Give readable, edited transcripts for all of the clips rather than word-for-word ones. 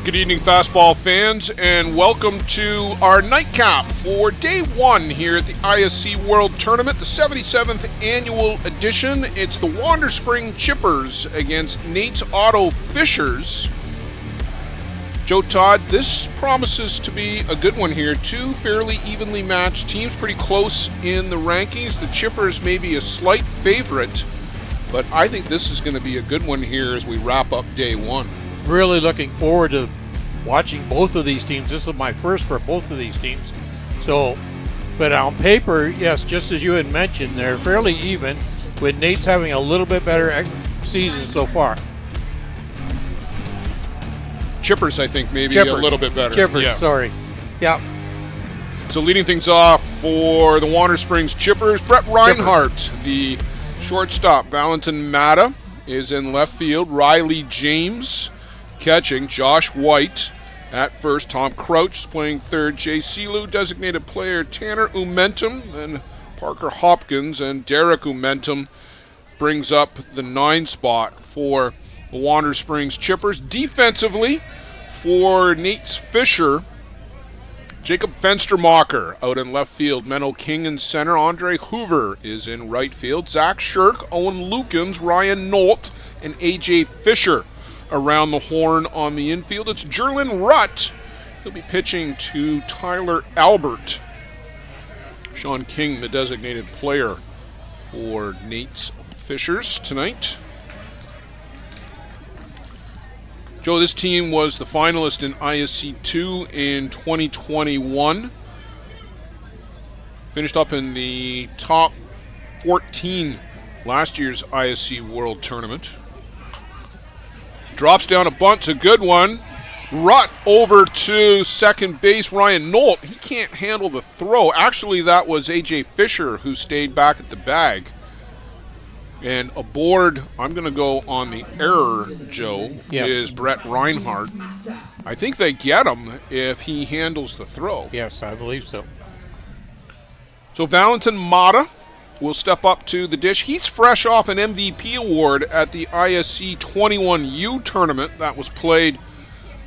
Good evening, fastball fans, and welcome to our nightcap for day one here at the ISC World Tournament, the 77th annual edition. It's the Wander Spring Chippers against Nate's Auto Fishers. Joe Todd, this promises to be a good one here. Two fairly evenly matched teams, pretty close in the rankings. The Chippers may be a slight favorite, but I think this is going to be a good one here as we wrap up day one. Really looking forward to watching both of these teams. This is my first for both of these teams. So, but on paper, yes, just as you had mentioned, they're fairly even, with Nate's having a little bit better season so far. Chippers, I think, maybe a little bit better. Chippers, yeah. Sorry. Yeah. So leading things off for the Wander Springs Chippers, Brett Reinhardt, the shortstop. Valentin Mata is in left field. Riley James catching. Josh White at first. Tom Crouch is playing third. Jay Silu, designated player. Tanner Umentum, then Parker Hopkins, and Derek Umentum brings up the 9 spot for the Wander Springs Chippers. Defensively, for Nate's Fisher, Jacob Fenstermacher out in left field. Menno King in center. Andre Hoover is in right field. Zach Shirk, Owen Lukens, Ryan Nolt, and A.J. Fisher around the horn on the infield. It's Jerlin Rutt. He'll be pitching to Tyler Albert. Sean King, the designated player for Nate's Fishers tonight. Joe, this team was the finalist in ISC 2 in 2021. Finished up in the top 14 last year's ISC World Tournament. Drops down a bunt, it's a good one. Rutt over to second base. Ryan Nolt, he can't handle the throw. Actually, that was A.J. Fisher who stayed back at the bag. And aboard, I'm going to go on the error, Joe, is Brett Reinhardt. I think they get him if he handles the throw. Yes, I believe so. So Valentin Mata will step up to the dish. He's fresh off an MVP award at the ISC 21U tournament that was played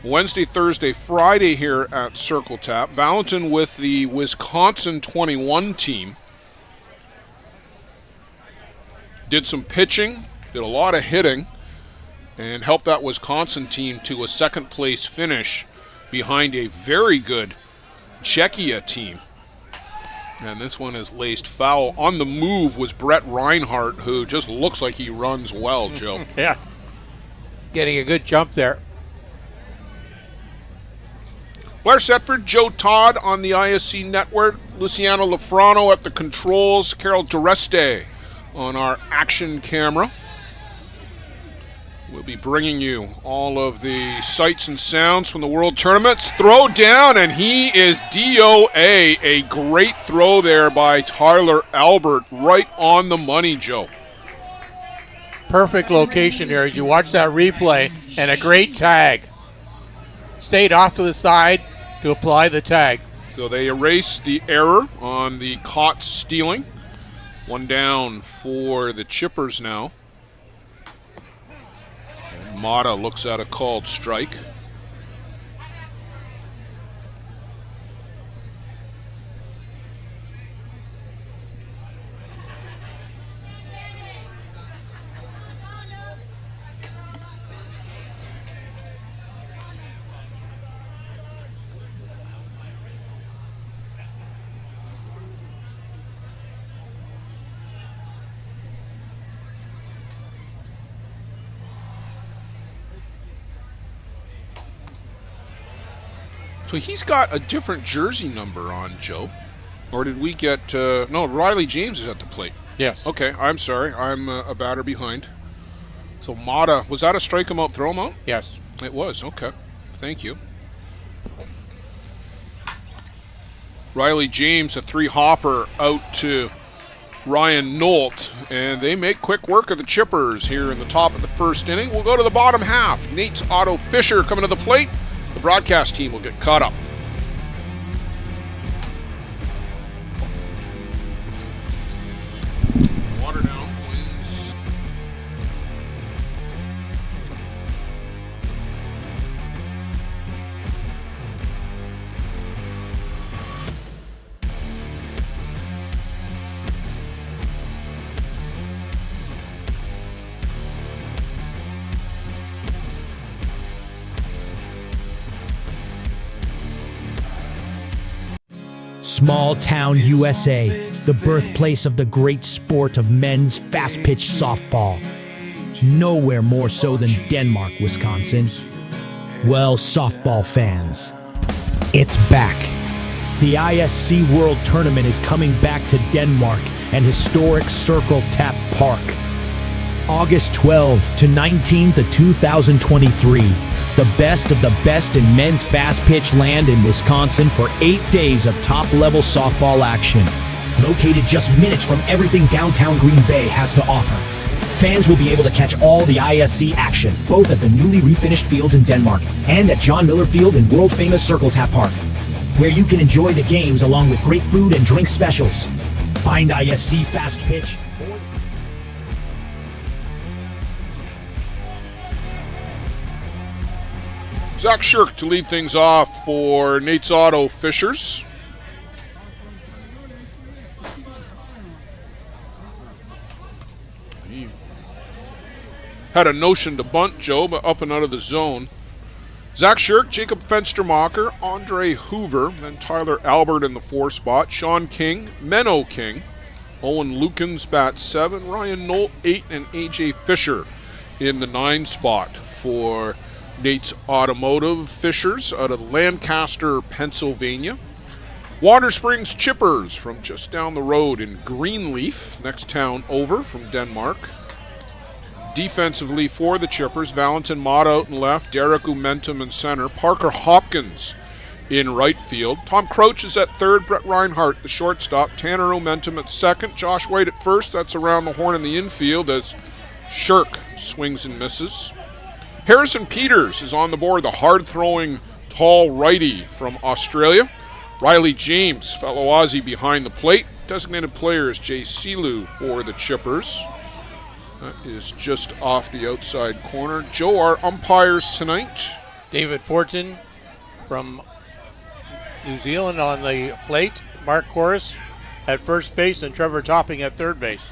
Wednesday, Thursday, Friday here at Circle Tap. Valentin with the Wisconsin 21 team. Did some pitching, did a lot of hitting, and helped that Wisconsin team to a second place finish behind a very good Czechia team. And this one is laced foul. On the move was Brett Reinhardt, who just looks like he runs well, Joe. Yeah. Getting a good jump there. Blair Setford, Joe Todd on the ISC network, Luciano Lafrano at the controls, Carol Dureste on our action camera. We'll be bringing you all of the sights and sounds from the World Tournaments. Throw down, and he is DOA. A great throw there by Tyler Albert, right on the money, Joe. Perfect location here as you watch that replay, and a great tag. Stayed off to the side to apply the tag. So they erase the error on the caught stealing. One down for the Chippers now. And Mata looks at a called strike. So he's got a different jersey number on, Joe. Or did we get... no, Riley James is at the plate. Yes. Okay, I'm sorry. I'm a batter behind. So Mata, was that a strike him out, throw him out? Yes. It was, okay. Thank you. Riley James, a 3-hopper out to Ryan Nolt. And they make quick work of the Chippers here in the top of the first inning. We'll go to the bottom half. Nate's Auto Fisher coming to the plate. The broadcast team will get caught up. Water down, wins. Small town USA, the birthplace of the great sport of men's fast-pitch softball. Nowhere more so than Denmark, Wisconsin. Well, softball fans, it's back. The ISC World Tournament is coming back to Denmark and historic Circle Tap Park. August 12th to 19th of 2023. The best of the best in men's fast-pitch land in Wisconsin for 8 days of top-level softball action. Located just minutes from everything downtown Green Bay has to offer. Fans will be able to catch all the ISC action, both at the newly refinished fields in Denmark and at John Miller Field in world-famous Circle Tap Park, where you can enjoy the games along with great food and drink specials. Find ISC Fast Pitch. Zach Shirk to lead things off for Nate's Auto Fishers. He had a notion to bunt Joe, but up and out of the zone. Zach Shirk, Jacob Fenstermacher, Andre Hoover, then Tyler Albert in the 4 spot, Sean King, Menno King, Owen Lukens bat 7, Ryan Knoll 8, and AJ Fisher in the 9 spot for Nate's Automotive Fishers out of Lancaster, Pennsylvania. Water Springs Chippers from just down the road in Greenleaf, next town over from Denmark. Defensively for the Chippers, Valentin Mata out in left, Derek Umentum in center, Parker Hopkins in right field. Tom Crouch is at third, Brett Reinhardt the shortstop, Tanner Umentum at second, Josh White at first. That's around the horn in the infield as Shirk swings and misses. Harrison Peters is on the board, the hard-throwing, tall righty from Australia. Riley James, fellow Aussie behind the plate. Designated player is Jay Silu for the Chippers. That is just off the outside corner. Joe, our umpires tonight. David Fortin from New Zealand on the plate. Mark Corris at first base and Trevor Topping at third base.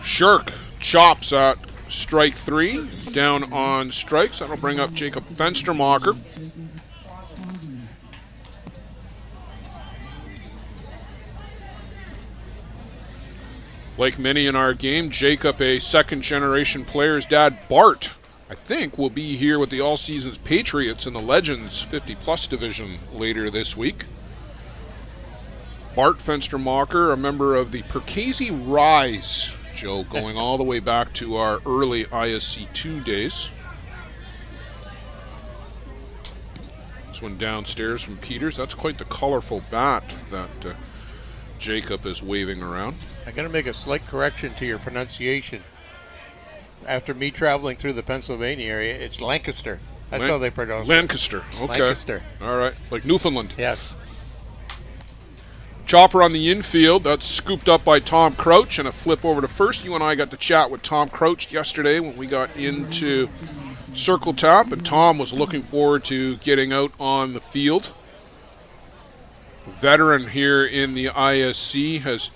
Shirk chops at strike 3, down on strikes. That'll bring up Jacob Fenstermacher. Like many in our game, Jacob, a second-generation player's dad, Bart, I think, will be here with the All Seasons Patriots in the Legends 50-plus division later this week. Bart Fenstermacher, a member of the Percasey Rise, Joe, going all the way back to our early ISC2 days. This one downstairs from Peters. That's quite the colorful bat that Jacob is waving around. I'm going to make a slight correction to your pronunciation. After me traveling through the Pennsylvania area, it's Lancaster. That's how they pronounce it. Lancaster. Okay. Lancaster. All right. Like Newfoundland. Yes. Chopper on the infield. That's scooped up by Tom Crouch, and a flip over to first. You and I got to chat with Tom Crouch yesterday when we got into Circle Tap, and Tom was looking forward to getting out on the field. A veteran here in the ISC, has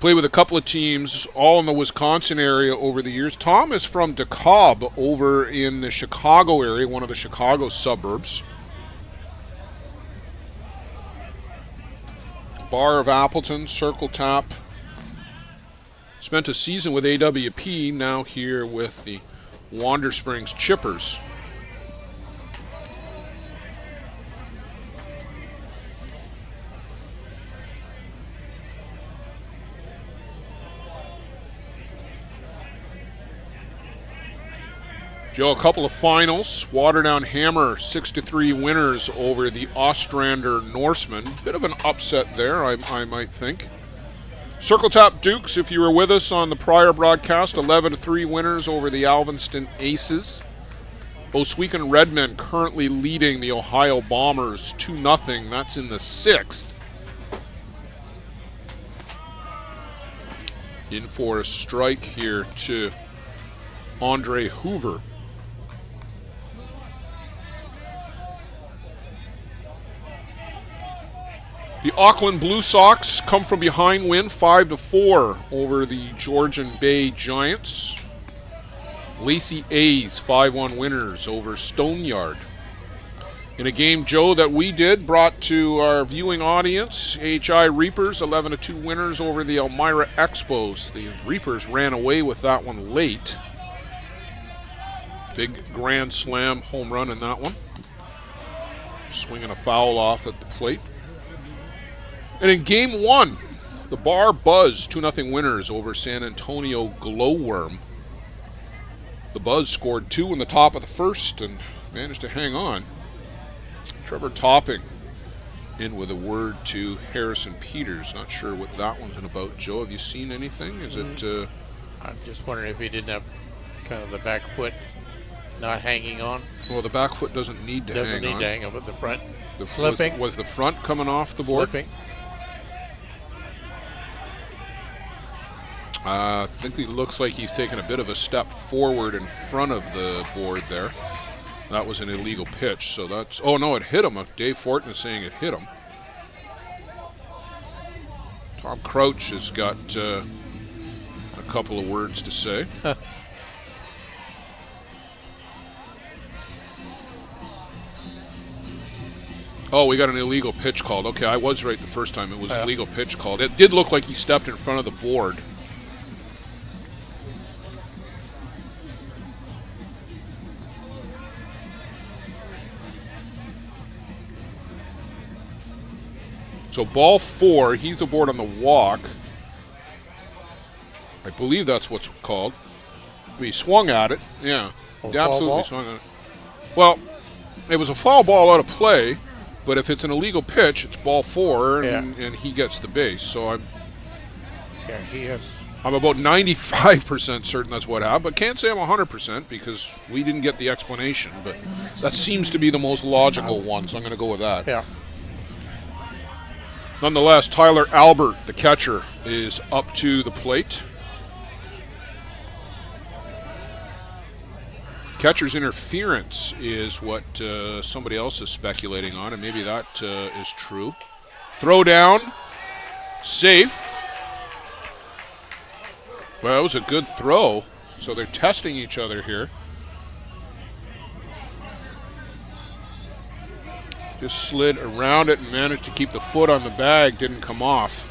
played with a couple of teams all in the Wisconsin area over the years. Tom is from DeKalb over in the Chicago area, one of the Chicago suburbs. Bar of Appleton, Circle Tap. Spent a season with AWP, now here with the Wander Springs Chippers. Joe, a couple of finals. Waterdown Hammer 6-3 winners over the Ostrander Norsemen. Bit of an upset there, I might think. Circle Tap Dukes, if you were with us on the prior broadcast, 11-3 winners over the Alvinston Aces. Oswegan Redmen currently leading the Ohio Bombers 2-0. That's in the 6th. In for a strike here to Andre Hoover. The Auckland Blue Sox come from behind win 5-4 over the Georgian Bay Giants. Lacey A's 5-1 winners over Stoneyard. In a game, Joe, that we did, brought to our viewing audience, HI Reapers, 11-2 winners over the Elmira Expos. The Reapers ran away with that one late. Big grand slam home run in that one. Swinging a foul off at the plate. And in game one, the Bar Buzz, 2-0 winners over San Antonio Glowworm. The Buzz scored 2 in the top of the first and managed to hang on. Trevor Topping in with a word to Harrison Peters. Not sure what that one's about. Joe, have you seen anything? Is it? I'm just wondering if he didn't have kind of the back foot not hanging on. Well, the back foot doesn't need to hang on. Doesn't need to hang on, but the front slipping. Was the front coming off the board? Slipping. I think he looks like he's taken a bit of a step forward in front of the board there. That was an illegal pitch, so that's... Oh, no, it hit him. Dave Fortin is saying it hit him. Tom Crouch has got a couple of words to say. Oh, we got an illegal pitch called. Okay, I was right the first time. It was an illegal pitch called. It did look like he stepped in front of the board. So ball 4, he's aboard on the walk. I believe that's what's called. He swung at it. Yeah, he absolutely swung at it. Well, it was a foul ball out of play, but if it's an illegal pitch, it's ball 4, and he gets the base. So I'm about 95% certain that's what happened, but can't say I'm 100% because we didn't get the explanation. But that seems to be the most logical one, so I'm going to go with that. Yeah. Nonetheless, Tyler Albert, the catcher, is up to the plate. Catcher's interference is what somebody else is speculating on, and maybe that is true. Throw down, safe. Well, it was a good throw, so they're testing each other here. Just slid around it and managed to keep the foot on the bag, didn't come off.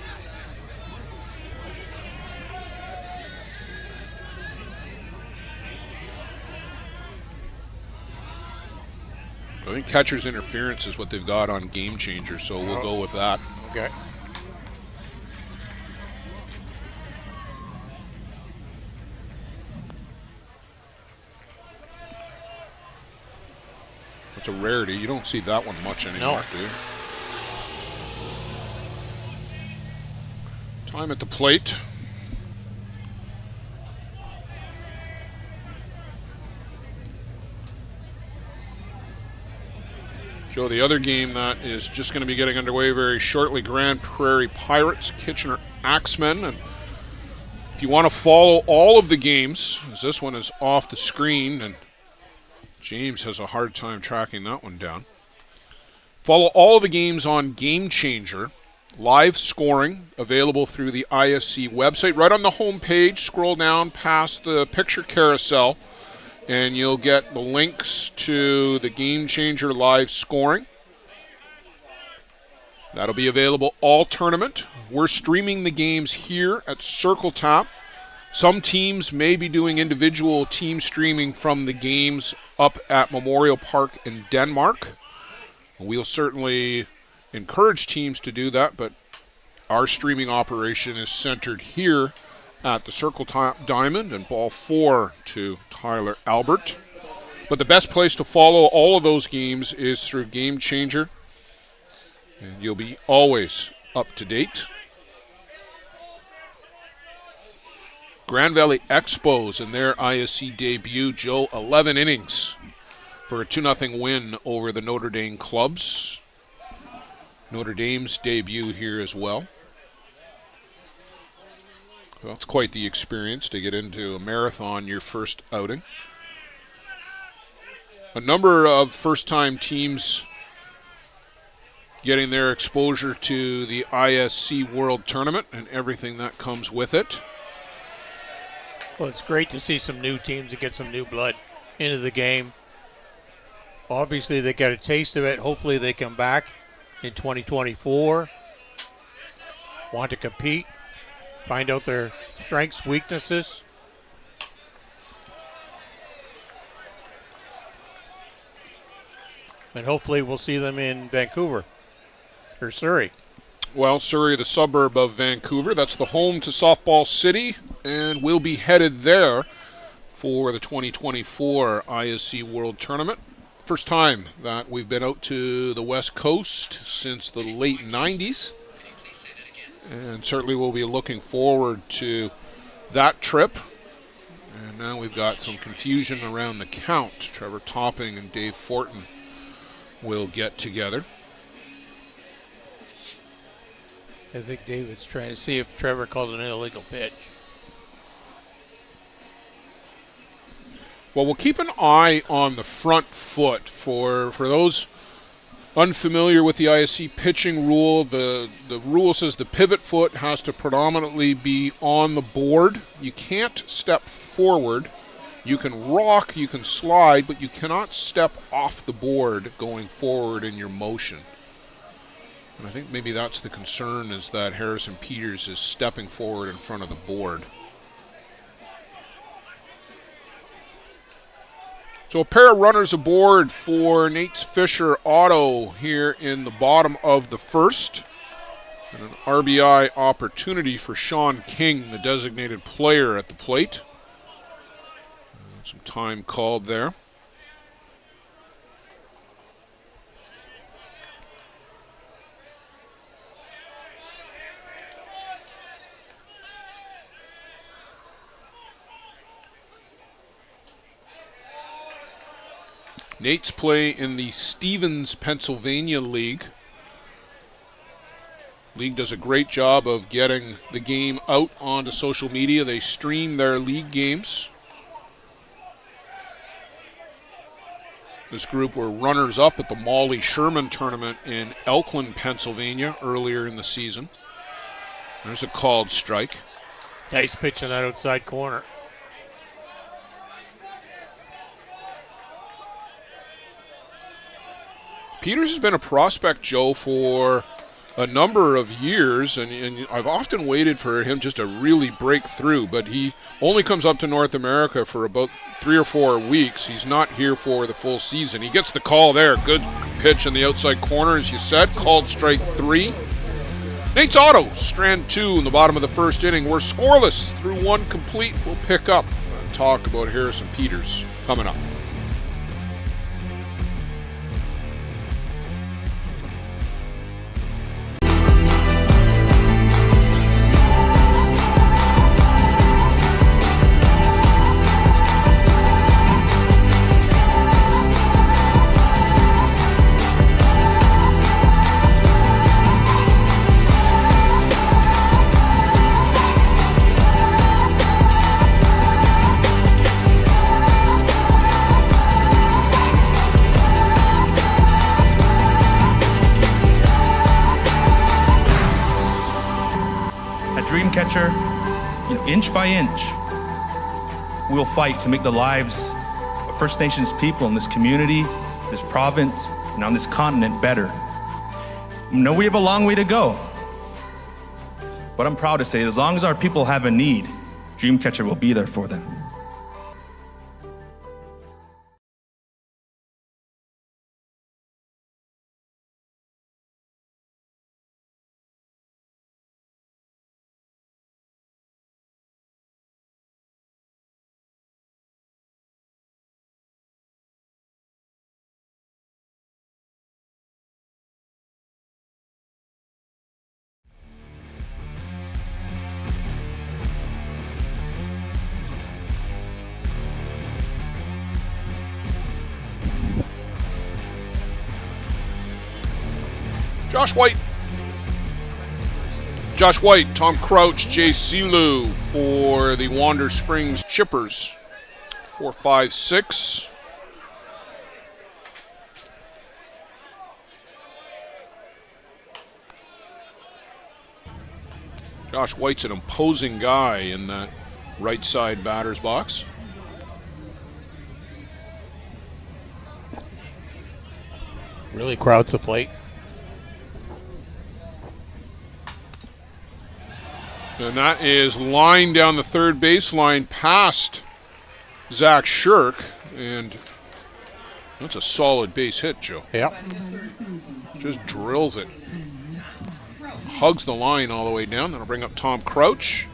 I think catcher's interference is what they've got on Game Changer, so we'll go with that. Okay. It's a rarity. You don't see that one much anymore, do you? Time at the plate. Joe, the other game that is just going to be getting underway very shortly, Grand Prairie Pirates, Kitchener Axemen. And if you want to follow all of the games, as this one is off the screen, and James has a hard time tracking that one down. Follow all of the games on Game Changer. Live scoring available through the ISC website. Right on the home page, scroll down past the picture carousel, and you'll get the links to the Game Changer live scoring. That'll be available all tournament. We're streaming the games here at Circle Tap. Some teams may be doing individual team streaming from the games up at Memorial Park in Denmark. We'll certainly encourage teams to do that, but our streaming operation is centered here at the Circle Tap Diamond, and ball 4 to Tyler Albert. But the best place to follow all of those games is through Game Changer, and you'll be always up to date. Grand Valley Expos in their ISC debut, Joe, 11 innings for a 2-0 win over the Notre Dame Clubs. Notre Dame's debut here as well. Well, it's quite the experience to get into a marathon your first outing. A number of first-time teams getting their exposure to the ISC World Tournament and everything that comes with it. Well, it's great to see some new teams and get some new blood into the game. Obviously, they got a taste of it. Hopefully, they come back in 2024. Want to compete, find out their strengths, weaknesses. And hopefully we'll see them in Vancouver or Surrey. Well, Surrey, the suburb of Vancouver, that's the home to Softball City, and we'll be headed there for the 2024 ISC World Tournament. First time that we've been out to the West Coast since the late 90s. And certainly we'll be looking forward to that trip. And now we've got some confusion around the count. Trevor Topping and Dave Fortin will get together. I think David's trying to see if Trevor called an illegal pitch. Well, we'll keep an eye on the front foot. For those unfamiliar with the ISC pitching rule, the rule says the pivot foot has to predominantly be on the board. You can't step forward. You can rock, you can slide, but you cannot step off the board going forward in your motion. And I think maybe that's the concern, is that Harrison Peters is stepping forward in front of the board. So a pair of runners aboard for Nate's Fisher Auto here in the bottom of the first. And an RBI opportunity for Sean King, the designated player at the plate. Some time called there. Nate's play in the Stevens, Pennsylvania League. League does a great job of getting the game out onto social media. They stream their league games. This group were runners-up at the Molly Sherman tournament in Elkland, Pennsylvania earlier in the season. There's a called strike. Nice pitch in that outside corner. Peters has been a prospect, Joe, for a number of years, and I've often waited for him just to really break through, but he only comes up to North America for about 3 or 4 weeks. He's not here for the full season. He gets the call there. Good pitch in the outside corner, as you said. Called strike 3. Nate's Auto, strand 2 in the bottom of the first inning. We're scoreless through 1 complete. We'll pick up and talk about Harrison Peters coming up. Catcher, inch by inch, we'll fight to make the lives of First Nations people in this community, this province, and on this continent better. I know we have a long way to go, but I'm proud to say as long as our people have a need, Dreamcatcher will be there for them. Josh White, Tom Crouch, Jay Silu for the Wander Springs Chippers. 4-5-6. Josh White's an imposing guy in that right side batter's box. Really crowds the plate. And that is line down the third baseline past Zach Shirk. And that's a solid base hit, Joe. Yep. Just drills it. Hugs the line all the way down. That'll bring up Tom Crouch.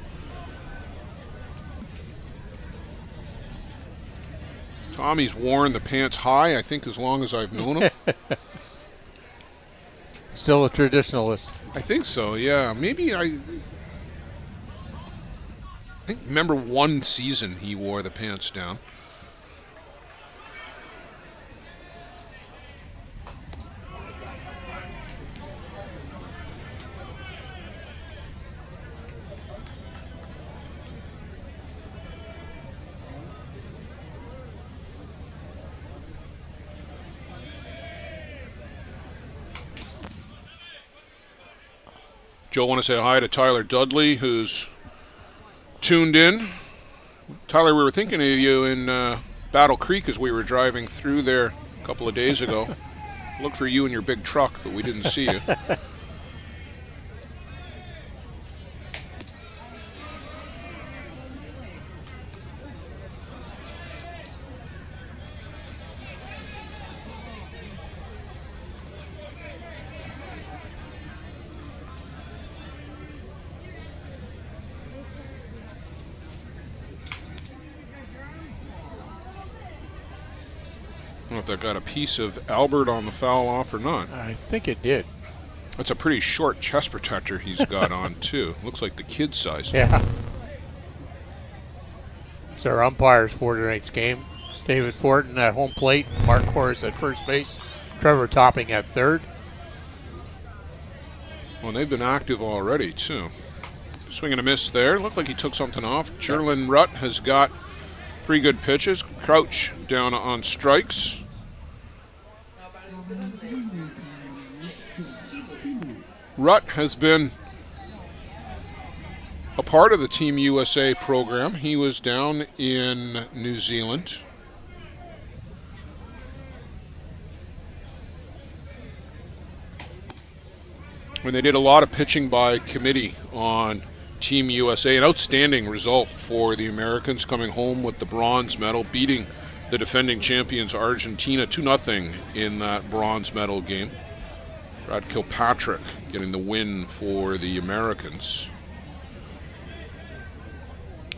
Tommy's worn the pants high, I think, as long as I've known him. Still a traditionalist. I think so, yeah. Maybe I remember one season he wore the pants down. Joe, want to say hi to Tyler Dudley, who's tuned in. Tyler, we were thinking of you in Battle Creek as we were driving through there a couple of days ago. Looked for you in your big truck, but we didn't see you. I don't know if that got a piece of Albert on the foul off or not. I think it did. That's a pretty short chest protector he's got on, too. Looks like the kid size. Yeah. It's our umpires for tonight's game. David Fortin at home plate, Mark Horace at first base, Trevor Topping at third. Well, they've been active already, too. Swing and a miss there. Looked like he took something off. Jerlin Rutt has got 3 good pitches. Crouch down on strikes. Rutt has been a part of the Team USA program. He was down in New Zealand. When they did a lot of pitching by committee on Team USA, an outstanding result for the Americans, coming home with the bronze medal, beating the defending champions Argentina 2-0 in that bronze medal game. Brad Kilpatrick getting the win for the Americans.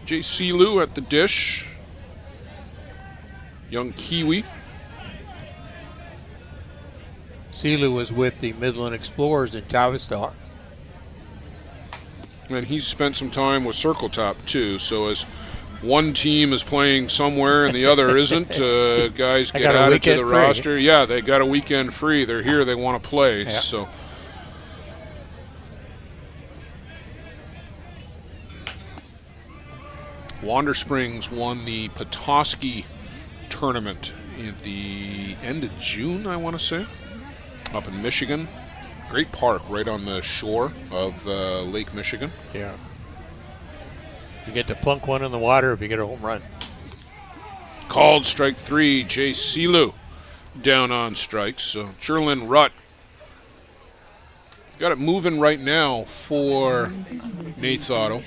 Jay Silu at the dish. Young Kiwi. Silu was with the Midland Explorers in Tavistock. And he's spent some time with Circle Top too, so as one team is playing somewhere and the other isn't, guys get added to the roster. Yeah, they got a weekend free. They're here, they want to play. Yeah. So Wander Springs won the Petoskey tournament at the end of June, I want to say, up in Michigan. Great park right on the shore of Lake Michigan. Yeah. You get to plunk one in the water if you get a home run. Called strike 3, Jay Silu down on strikes. So Jerlin Rutt got it moving right now for Nate's Auto.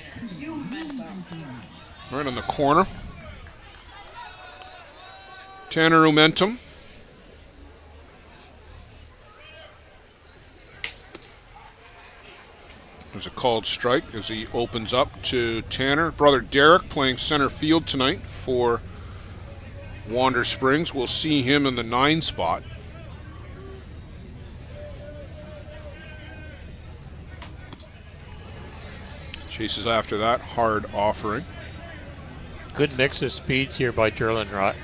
Right on the corner. Tanner Umentum. There's a called strike as he opens up to Tanner. Brother Derek playing center field tonight for Wander Springs. We'll see him in the 9 spot. Chases after that, hard offering. Good mix of speeds here by Jerlin Rutt.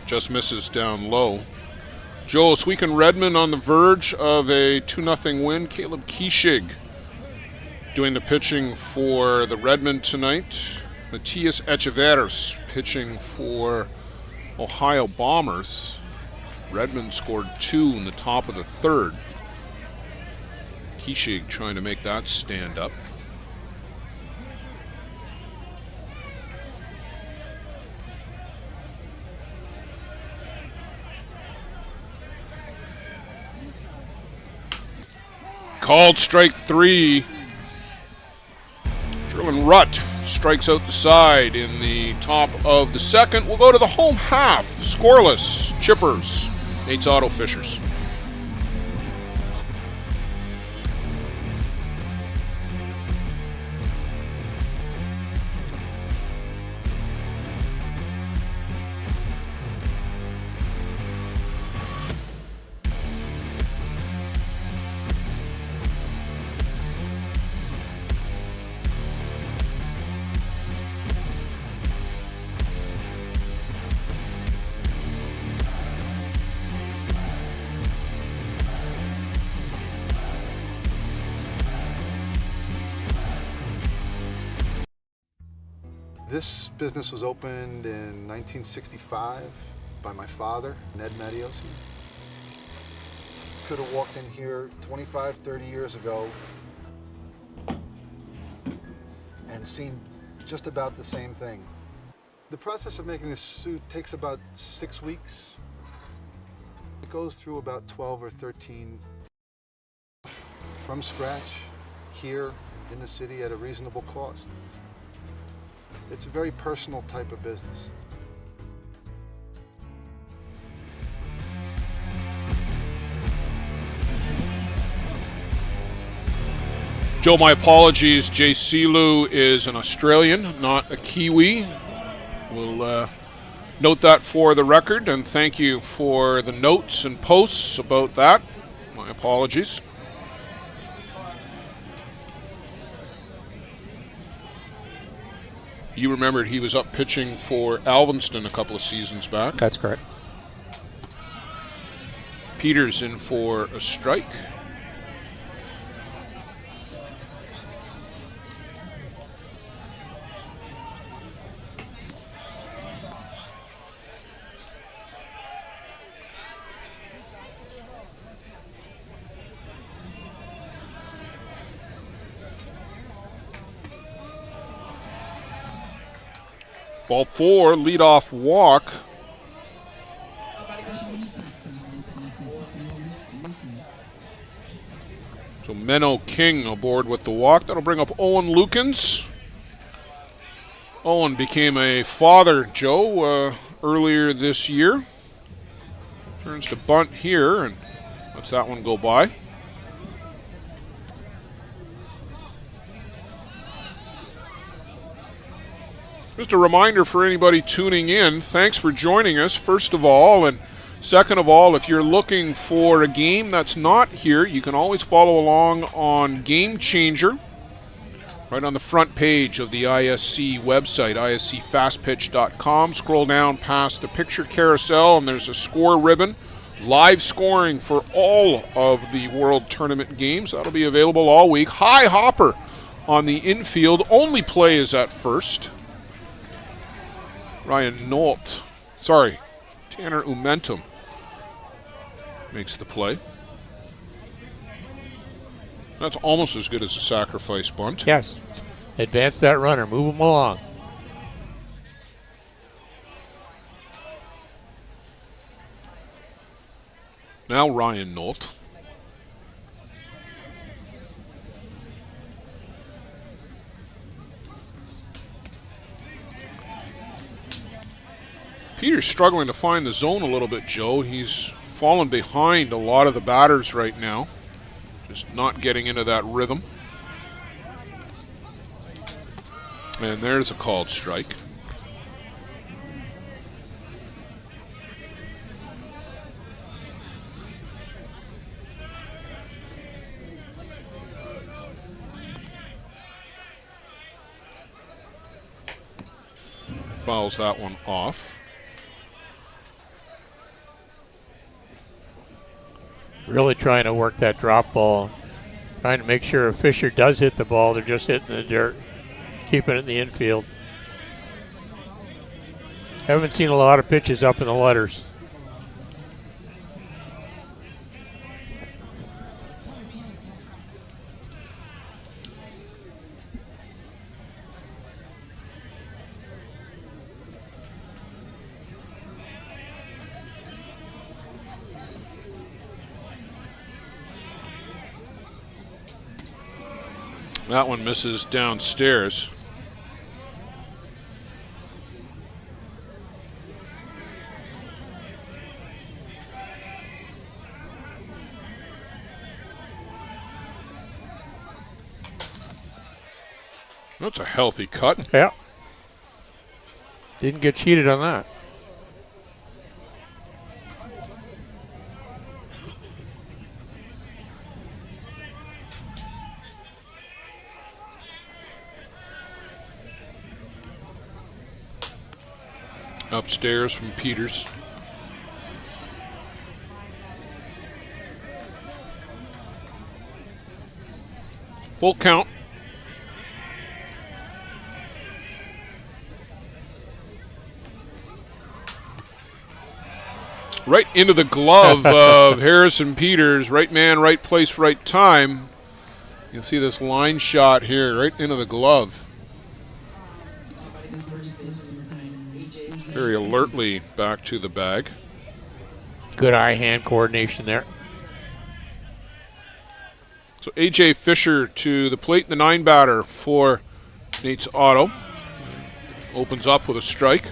Just misses down low. Joel Sweekin Redmond on the verge of a 2-0 win. Caleb Kishig doing the pitching for the Redmond tonight. Matias Echeverris pitching for Ohio Bombers. Redmond scored 2 in the top of the 3rd. Kishig trying to make that stand up. Called strike 3. Sherlin Rutt strikes out the side in the top of the second. We'll go to the home half. Scoreless. Chippers. Nate's Auto Fishers. This business was opened in 1965 by my father, Ned Mattios. Could have walked in here 25, 30 years ago and seen just about the same thing. The process of making this suit takes about 6 weeks. It goes through about 12 or 13 from scratch here in the city at a reasonable cost. It's a very personal type of business. Joe, my apologies. Jay Silu is an Australian, not a Kiwi. We'll note that for the record, and thank you for the notes and posts about that. My apologies. You remembered he was up pitching for Alvinston a couple of seasons back. That's correct. Peters in for a strike. Ball 4, leadoff walk. So Menno King aboard with the walk. That'll bring up Owen Lukens. Owen became a father, Joe, earlier this year. Turns to bunt here and lets that one go by. Just a reminder for anybody tuning in, thanks for joining us, first of all. And second of all, if you're looking for a game that's not here, you can always follow along on Game Changer, right on the front page of the ISC website, iscfastpitch.com. Scroll down past the picture carousel, and there's a score ribbon. Live scoring for all of the World Tournament games. That'll be available all week. High hopper on the infield. Only play is at first. Tanner Umentum makes the play. That's almost as good as a sacrifice bunt. Yes. Advance that runner. Move him along. Now Ryan Nolt. Peter's struggling to find the zone a little bit, Joe. He's fallen behind a lot of the batters right now. Just not getting into that rhythm. And there's a called strike. Fouls that one off. Really trying to work that drop ball. Trying to make sure if Fisher does hit the ball, they're just hitting the dirt. Keeping it in the infield. Haven't seen a lot of pitches up in the letters. That one misses downstairs. That's a healthy cut. Yeah. Didn't get cheated on that. Upstairs from Peters. Full count. Right into the glove of Harrison Peters. Right man, right place, right time. You'll see this line shot here, right into the glove. Very alertly back to the bag. Good eye-hand coordination there. So A.J. Fisher to the plate, the 9 batter for Nate's Auto. Opens up with a strike.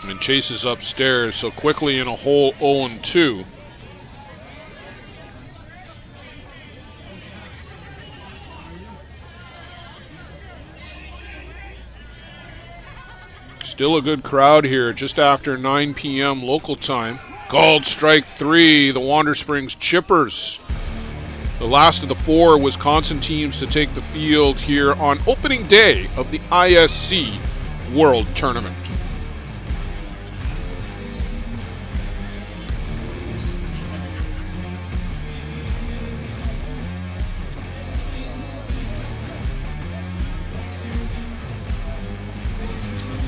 And chases upstairs, so quickly in a hole 0-2. Still a good crowd here just after 9 p.m. local time. Called strike 3, the Wander Springs Chippers. The last of the 4 Wisconsin teams to take the field here on opening day of the ISC World Tournament.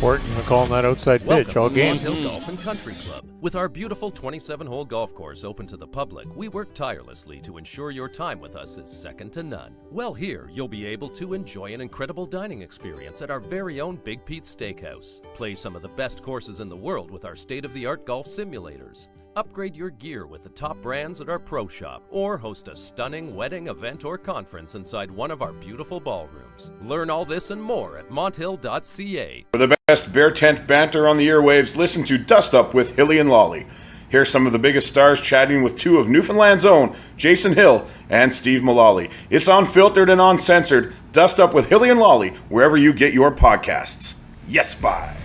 Fortin calling that outside pitch all Welcome to game. Monthill Golf and Country Club. With our beautiful 27-hole golf course open to the public, we work tirelessly to ensure your time with us is second to none. Well, here you'll be able to enjoy an incredible dining experience at our very own Big Pete's Steakhouse. Play some of the best courses in the world with our state-of-the-art golf simulators. Upgrade your gear with the top brands at our pro shop, or host a stunning wedding, event, or conference inside one of our beautiful ballrooms. Learn all this and more at monthill.ca. For the best bear tent banter on the airwaves, listen to Dust Up with Hilly and Lolly. Here's some of the biggest stars chatting with 2 of Newfoundland's own, Jason Hill and Steve Mullally. It's unfiltered and uncensored. Dust Up with Hilly and Lolly, wherever you get your podcasts. Yes, bye.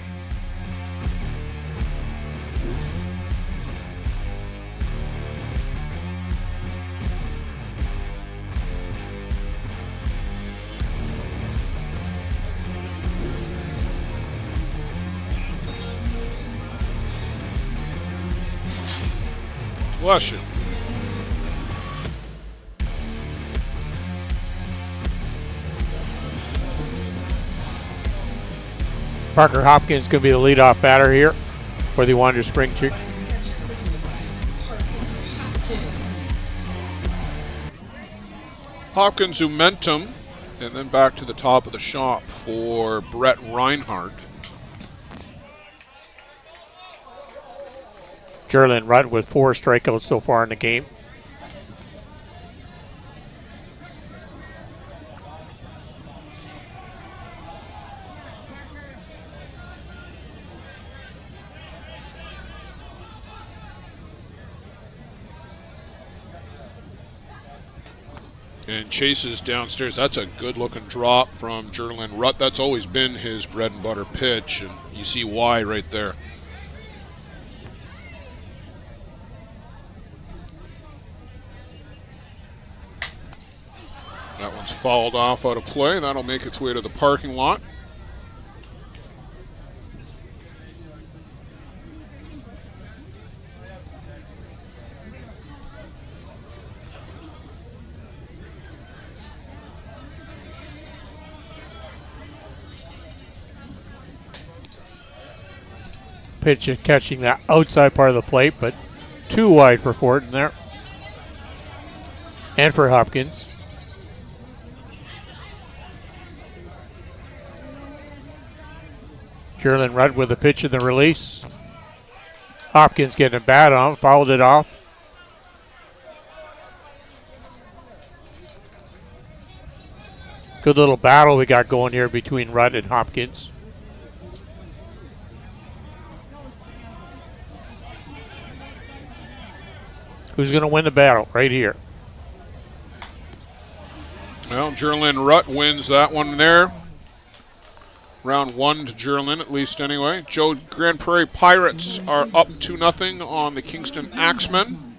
Bless you. Parker Hopkins going to be the leadoff batter here for the Wander Spring Chick. Hopkins momentum, and then back to the top of the shop for Brett Reinhardt. Jerlin Rutt with 4 strikeouts so far in the game. And chases downstairs. That's a good-looking drop from Jerlin Rutt. That's always been his bread and butter pitch, and you see why right there. That one's fouled off out of play. That'll make its way to the parking lot. Pitch is catching that outside part of the plate, but too wide for Fortin there. And for Hopkins. Jerlin Rudd with a pitch in the release. Hopkins getting a bat on, fouled it off. Good little battle we got going here between Rudd and Hopkins. Who's going to win the battle? Right here. Well, Jerlin Rutt wins that one there. Round 1 to Jerlin, at least anyway. Joe Grand Prairie Pirates are up 2-0 on the Kingston Axemen.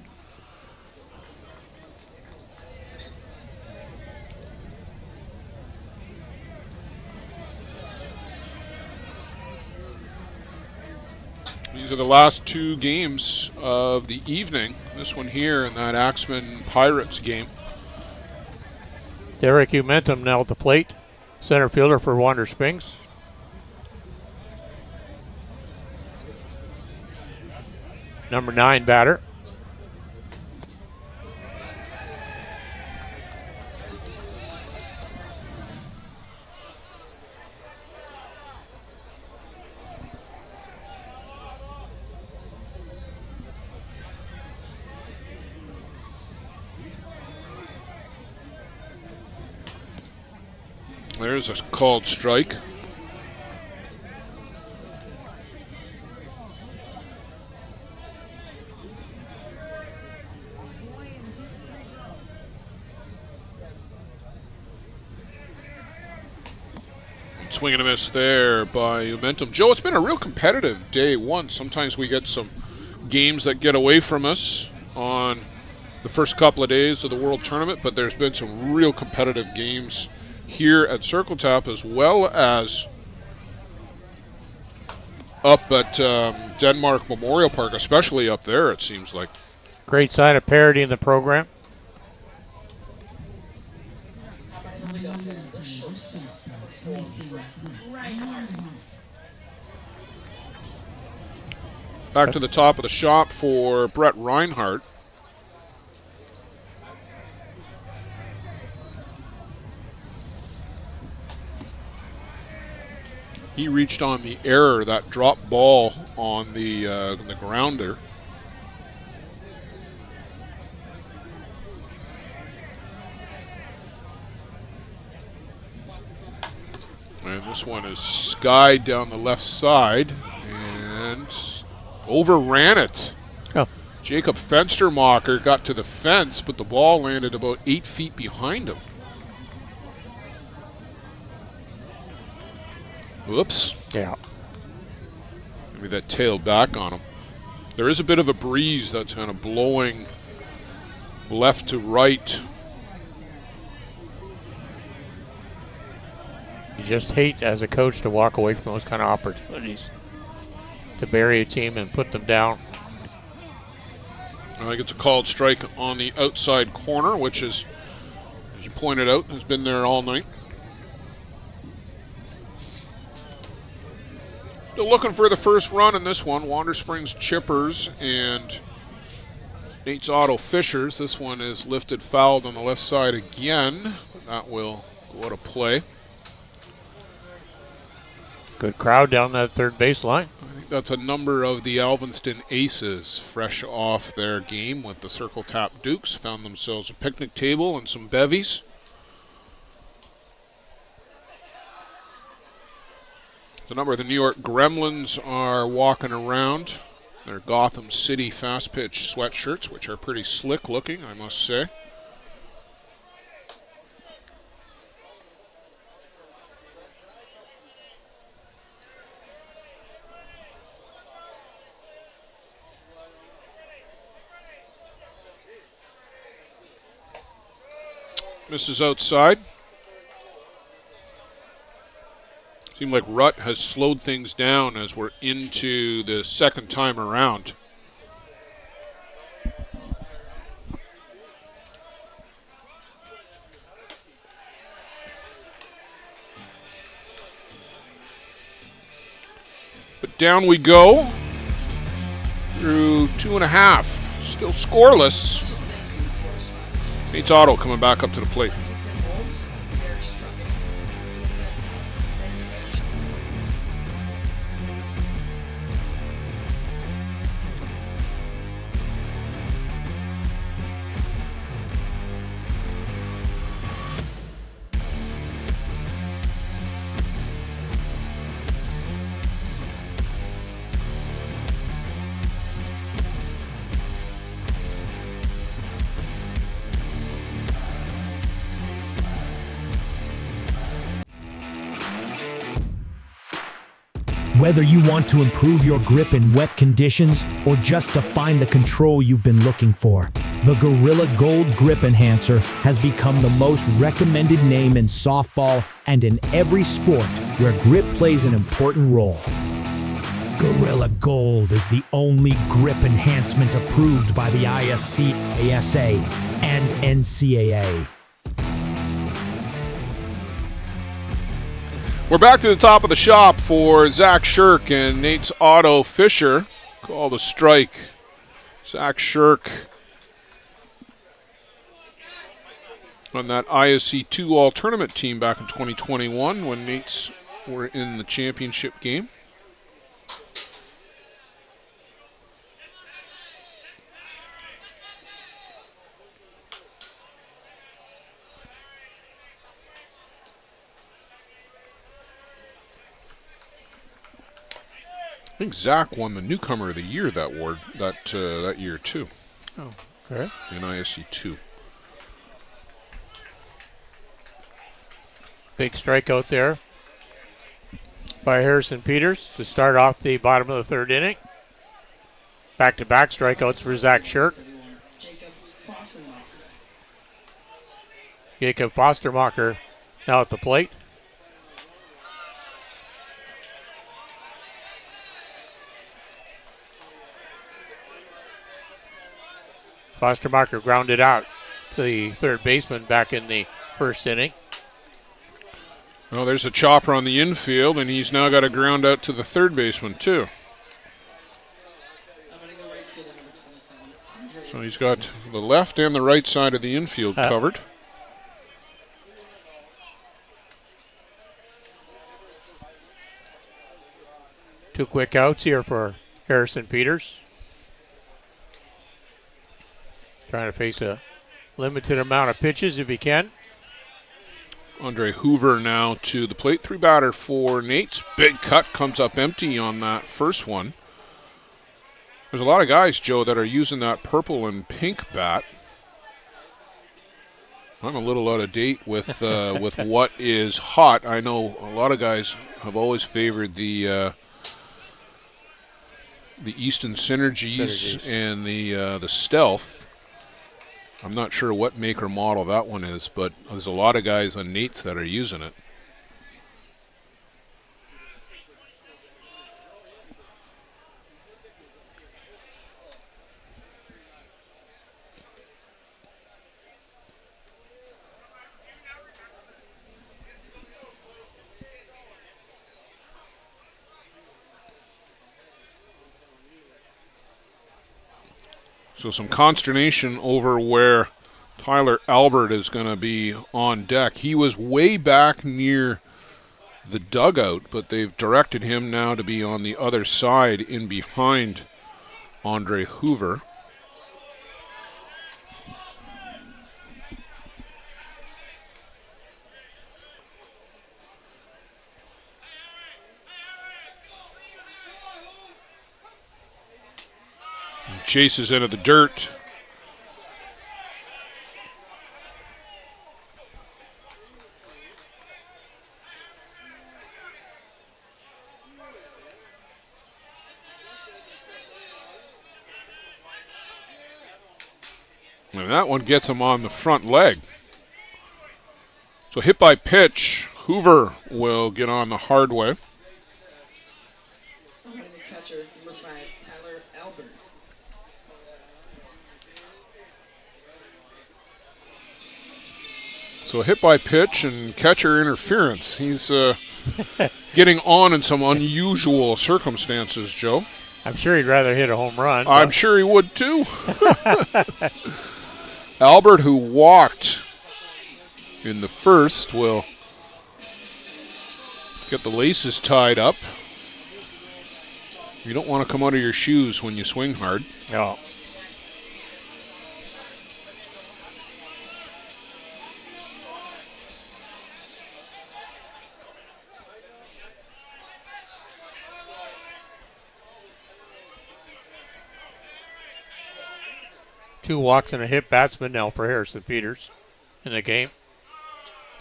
These are the last 2 games of the evening. This one here and that Axemen Pirates game. Derek Umentum now at the plate. Center fielder for Wander Springs. Number 9 batter. There's a called strike. Swing and a miss there by Umentum. Joe, it's been a real competitive day one. Sometimes we get some games that get away from us on the first couple of days of the World Tournament, but there's been some real competitive games here at Circle Tap as well as up at Denmark Memorial Park, especially up there, it seems like. Great sign of parity in the program. Back to the top of the shop for Brett Reinhardt. He reached on the error, that drop ball on the grounder. And this one is skied down the left side and overran it. Oh. Jacob Fenstermacher got to the fence, but the ball landed about 8 feet behind him. Whoops. Yeah. Maybe that tailed back on him. There is a bit of a breeze that's kind of blowing left to right. You just hate as a coach to walk away from those kind of opportunities to bury a team and put them down. I think it's a called strike on the outside corner, which is, as you pointed out, has been there all night. Still looking for the first run in this one. Wander Springs Chippers and Nate's Auto Fishers. This one is lifted fouled on the left side again. That will go out of play. Good crowd down that third base line. I think that's a number of the Alvinston Aces, fresh off their game with the Circle Tap Dukes. Found themselves a picnic table and some bevies. A number of the New York Gremlins are walking around. Their Gotham City fast pitch sweatshirts, which are pretty slick looking, I must say. Misses outside. Seemed like Rutt has slowed things down as we're into the second time around. But down we go through 2.5. Still scoreless. Nate's Auto coming back up to the plate. Whether you want to improve your grip in wet conditions or just to find the control you've been looking for, the Gorilla Gold Grip Enhancer has become the most recommended name in softball and in every sport where grip plays an important role. Gorilla Gold is the only grip enhancement approved by the ISC, ASA, and NCAA. We're back to the top of the shop for Zach Shirk and Nate's Otto Fisher. Called a strike. Zach Shirk on that ISC 2 all-tournament team back in 2021 when Nate's were in the championship game. I think Zach won the Newcomer of the Year that year too. Oh, okay. In ISC 2. Big strikeout there by Harrison Peters to start off the bottom of the third inning. Back-to-back strikeouts for Zach Shirk. Jacob Fostermacher now at the plate. Fostermacher grounded out to the third baseman back in the first inning. Well, there's a chopper on the infield, and he's now got a ground out to the third baseman, too. So he's got the left and the right side of the infield covered. Two quick outs here for Harrison Peters. Trying to face a limited amount of pitches if he can. Andre Hoover now to the plate. 3-batter for Nate's. Big cut comes up empty on that first one. There's a lot of guys, Joe, that are using that purple and pink bat. I'm a little out of date with with what is hot. I know a lot of guys have always favored the Easton Synergies and the Stealth. I'm not sure what make or model that one is, but there's a lot of guys on Nate's that are using it. So some consternation over where Tyler Albert is going to be on deck. He was way back near the dugout, but they've directed him now to be on the other side in behind Andre Hoover. Chases into the dirt. And that one gets him on the front leg. So hit by pitch, Hoover will get on the hard way. Catcher, number 5, Tyler Albert. So hit by pitch and catcher interference. He's getting on in some unusual circumstances, Joe. I'm sure he'd rather hit a home run. I'm sure he would too. Albert, who walked in the first, will get the laces tied up. You don't want to come out of your shoes when you swing hard. No. Two walks and a hit batsman now for Harrison Peters in the game.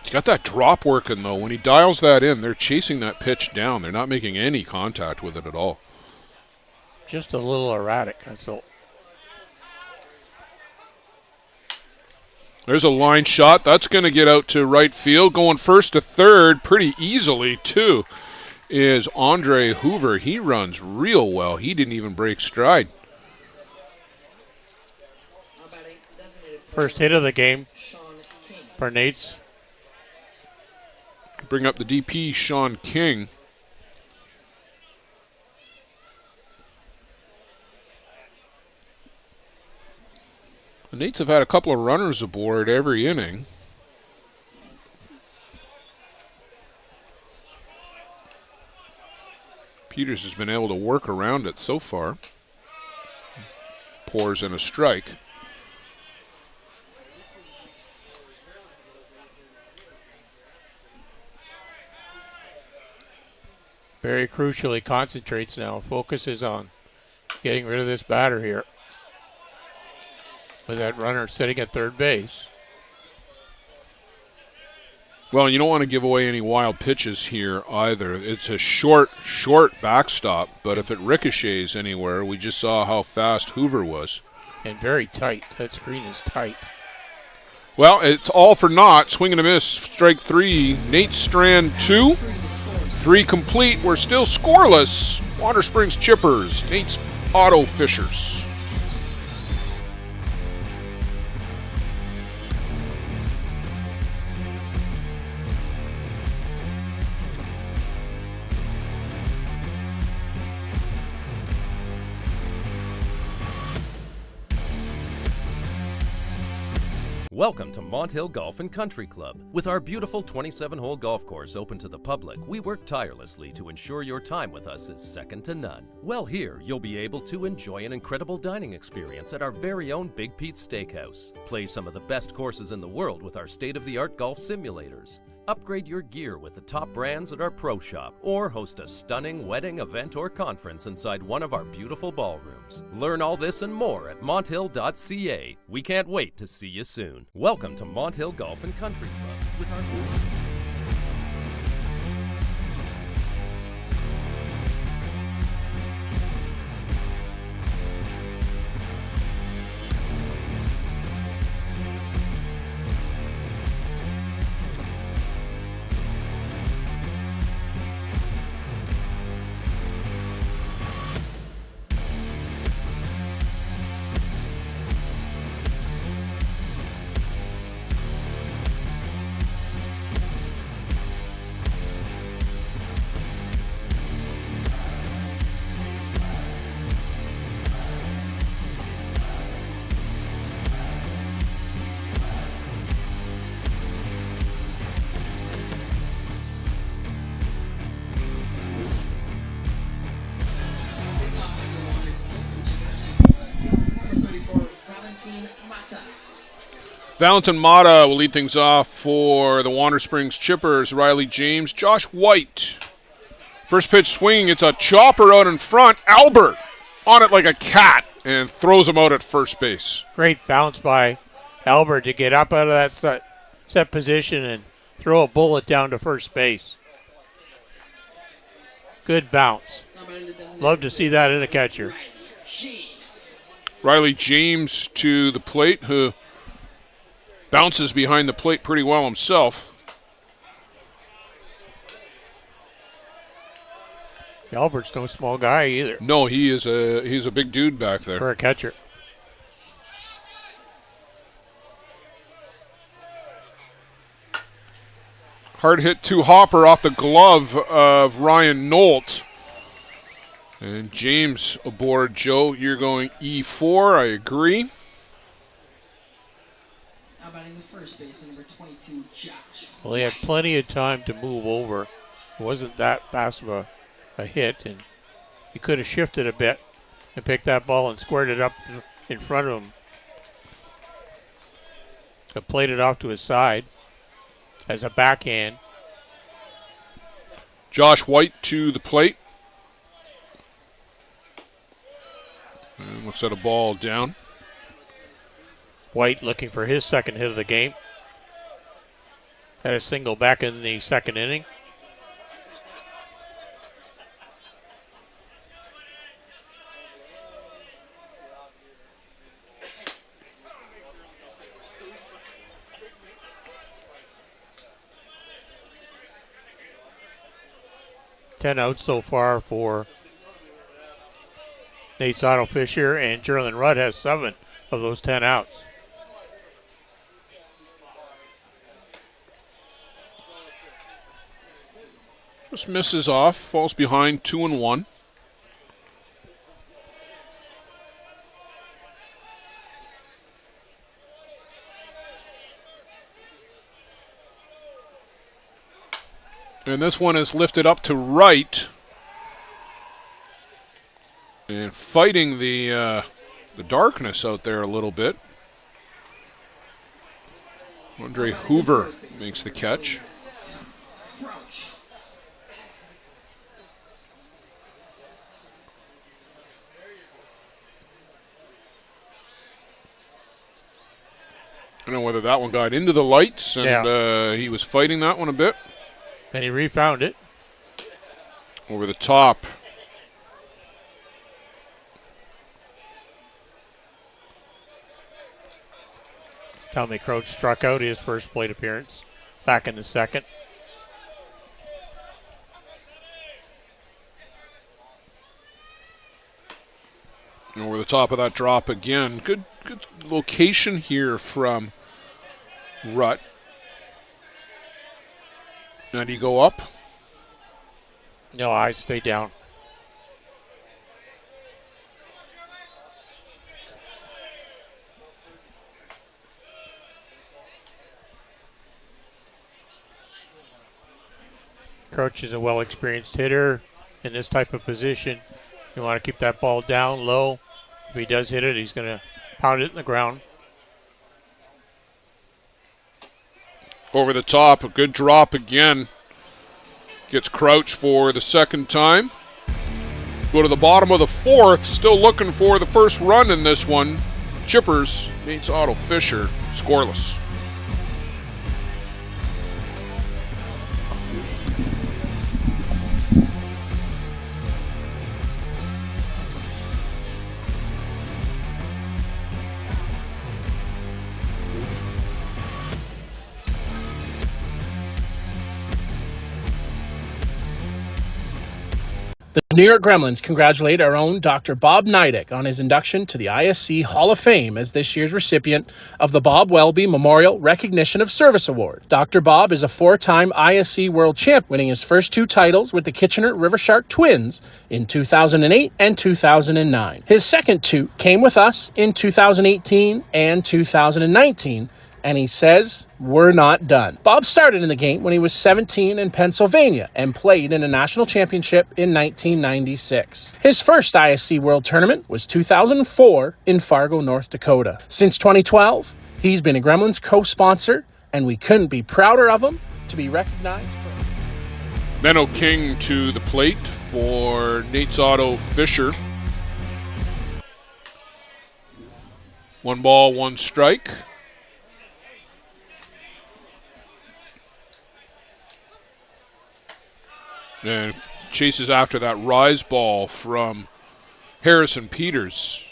He's got that drop working, though. When he dials that in, they're chasing that pitch down. They're not making any contact with it at all. Just a little erratic, that's all. There's a line shot. That's going to get out to right field. Going first to third pretty easily, too, is Andre Hoover. He runs real well. He didn't even break stride. First hit of the game for Nate's. Bring up the DP, Sean King. The Nates have had a couple of runners aboard every inning. Peters has been able to work around it so far. Pours in a strike. Very crucially concentrates now. Focuses on getting rid of this batter here. With that runner sitting at third base. Well, you don't want to give away any wild pitches here either. It's a short backstop, but if it ricochets anywhere, we just saw how fast Hoover was. And very tight. That screen is tight. Well, it's all for naught. Swing and a miss. Strike three. Nate Strand 2. 3 complete. We're still scoreless. Water Springs Chippers. Nate's Auto Fishers. Welcome to Mont Hill Golf and Country Club. With our beautiful 27-hole golf course open to the public, we work tirelessly to ensure your time with us is second to none. Well, here you'll be able to enjoy an incredible dining experience at our very own Big Pete's Steakhouse. Play some of the best courses in the world with our state-of-the-art golf simulators. Upgrade your gear with the top brands at our pro shop, or host a stunning wedding, event, or conference inside one of our beautiful ballrooms. Learn all this and more at monthill.ca. We can't wait to see you soon. Welcome to Mont Hill Golf and Country Club with our Valentin Mata will lead things off for the Water Springs Chippers. Riley James, Josh White. First pitch swinging, it's a chopper out in front. Albert on it like a cat and throws him out at first base. Great bounce by Albert to get up out of that set position and throw a bullet down to first base. Good bounce. Love to see that in a catcher. Riley James to the plate, who bounces behind the plate pretty well himself. Albert's no small guy either. No, he's a big dude back there. For a catcher. Hard hit to Hopper off the glove of Ryan Nolt. And James aboard. Joe, you're going E4. I agree. How about in the first baseman, number 22, Josh? Well, he had plenty of time to move over. It wasn't that fast of a hit, and he could have shifted a bit and picked that ball and squared it up in front of him. So played it off to his side as a backhand. Josh White to the plate. And looks at a ball down. White looking for his second hit of the game. Had a single back in the second inning. Ten outs so far for Nate Otto Fisher, and Jerlin Rudd has 7 of those 10 outs. Just misses off, falls behind 2-1. And this one is lifted up to right. And fighting the darkness out there a little bit. Andre Hoover makes the catch. I don't know whether that one got into the lights, and he was fighting that one a bit. And he refound it. Over the top. Tommy Crouch struck out his first plate appearance back in the second. And over the top of that drop again. Good location here from Rutt. And you go up? No, I stay down. Crouch is a well-experienced hitter in this type of position. You want to keep that ball down low. If he does hit it, he's going to pound it in the ground. Over the top, a good drop again. Gets Crouch for the second time. Go to the bottom of the fourth, still looking for the first run in this one. Chippers, Nate Otto Fisher, scoreless. The New York Gremlins congratulate our own Dr. Bob Neidick on his induction to the ISC Hall of Fame as this year's recipient of the Bob Welby Memorial Recognition of Service Award. Dr. Bob is a 4-time ISC World Champ, winning his first 2 titles with the Kitchener River Shark Twins in 2008 and 2009. His second 2 came with us in 2018 and 2019. And he says, we're not done. Bob started in the game when he was 17 in Pennsylvania and played in a national championship in 1996. His first ISC World Tournament was 2004 in Fargo, North Dakota. Since 2012, he's been a Gremlins co-sponsor, and we couldn't be prouder of him to be recognized. Menno King to the plate for Nate Otto Fisher. 1 ball, 1 strike. And chases after that rise ball from Harrison Peters.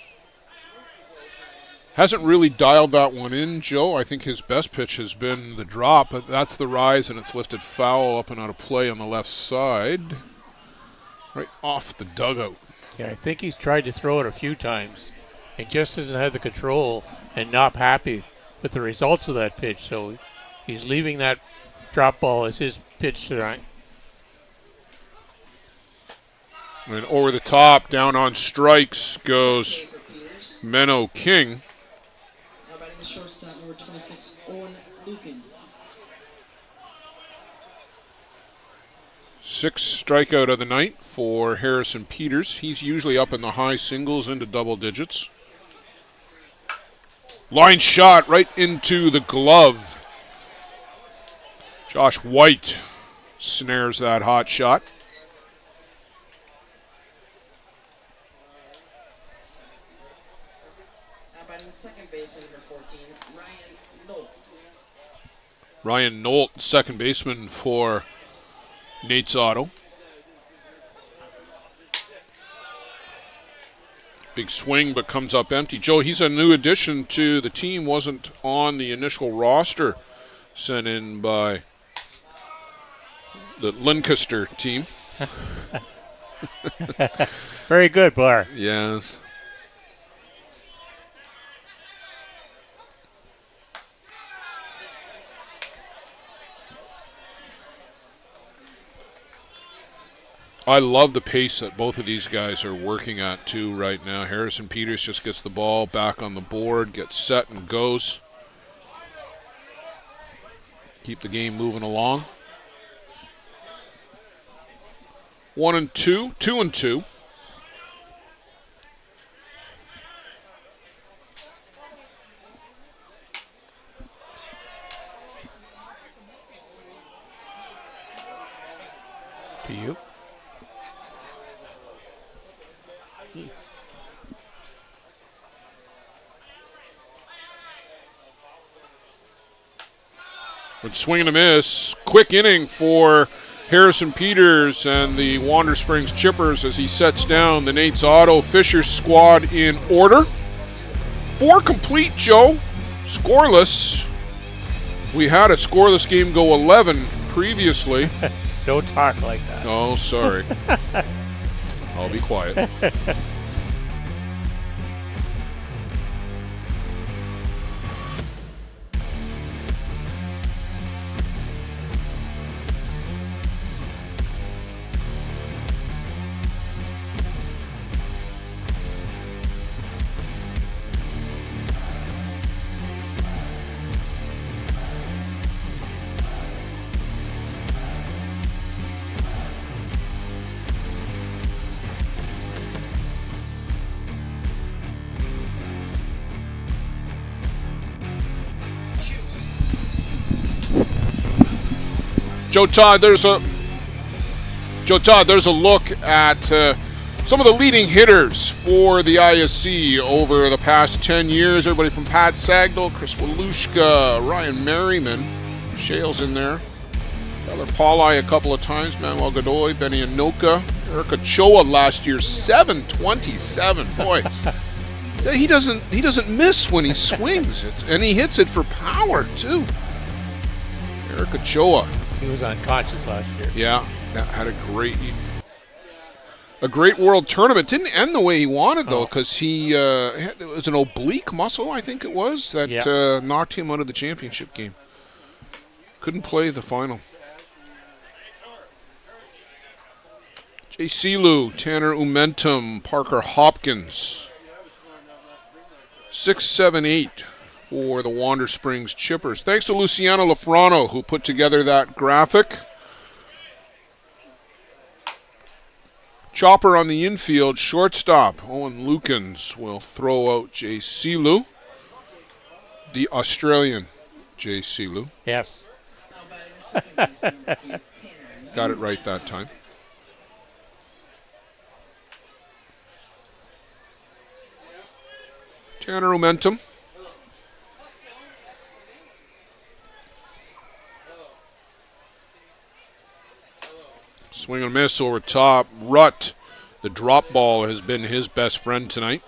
Hasn't really dialed that one in, Joe. I think his best pitch has been the drop, but that's the rise, and it's lifted foul up and out of play on the left side. Right off the dugout. Yeah, I think he's tried to throw it a few times and just hasn't had the control and not happy with the results of that pitch. So he's leaving that drop ball as his pitch tonight. And over the top, down on strikes goes Menno King. Now batting the shortstop, number 26, Owen Lukens. 6th strikeout of the night for Harrison Peters. He's usually up in the high singles into double digits. Line shot right into the glove. Josh White snares that hot shot. Now batting the second baseman, number 14, Ryan Nolt. Ryan Nolt, second baseman for Nate's Auto. Big swing, but comes up empty. Joe, he's a new addition to the team. Wasn't on the initial roster sent in by the Lancaster team. Very good, Blair. Yes. I love the pace that both of these guys are working at, too, right now. Harrison Peters just gets the ball back on the board, gets set and goes. Keep the game moving along. 1-2, 2-2. To you. With swing and a miss. Quick inning for Harrison Peters and the Wander Springs Chippers as he sets down the Nate's Auto Fisher squad in order. 4 complete, Joe. Scoreless. We had a scoreless game go 11 previously. Don't talk like that. Oh, sorry. I'll be quiet. Joe Todd, there's a look at some of the leading hitters for the ISC over the past 10 years. Everybody from Pat Sagdal, Chris Walushka, Ryan Merriman, Shales in there, Tyler Paulai a couple of times, Manuel Godoy, Benny Anoka, Eric Ochoa last year, 727. Boy, he doesn't miss when he swings, and he hits it for power too. Eric Ochoa. He was unconscious last year. Yeah, that had a great World Tournament. Didn't end the way he wanted though, because it was an oblique muscle, I think it was, that knocked him out of the championship game. Couldn't play the final. Jay Silu, Tanner Umentum, Parker Hopkins. 6, 7, 8. For the Wander Springs Chippers. Thanks to Luciano Lafrano, who put together that graphic. Chopper on the infield, shortstop. Owen Lukens will throw out Jay Silu. The Australian Jay Silu. Yes. Got it right that time. Tanner Umentum. Swing and miss over top. Rutt, the drop ball, has been his best friend tonight.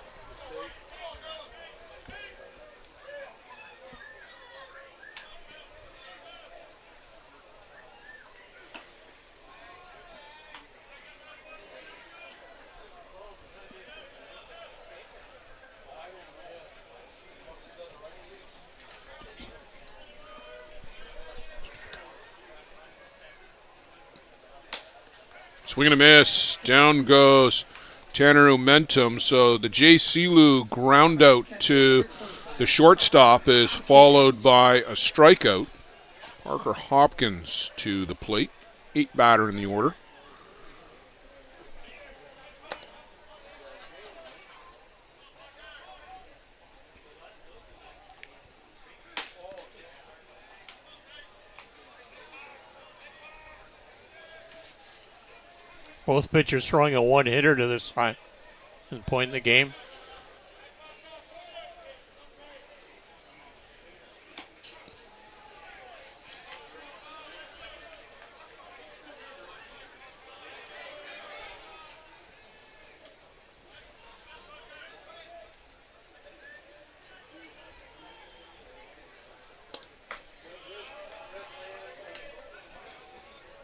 Swing and a miss. Down goes Tanner Umentum. So the Jay Silu ground out to the shortstop is followed by a strikeout. Parker Hopkins to the plate. 8 batter in the order. Both pitchers throwing a one-hitter to this point in the game.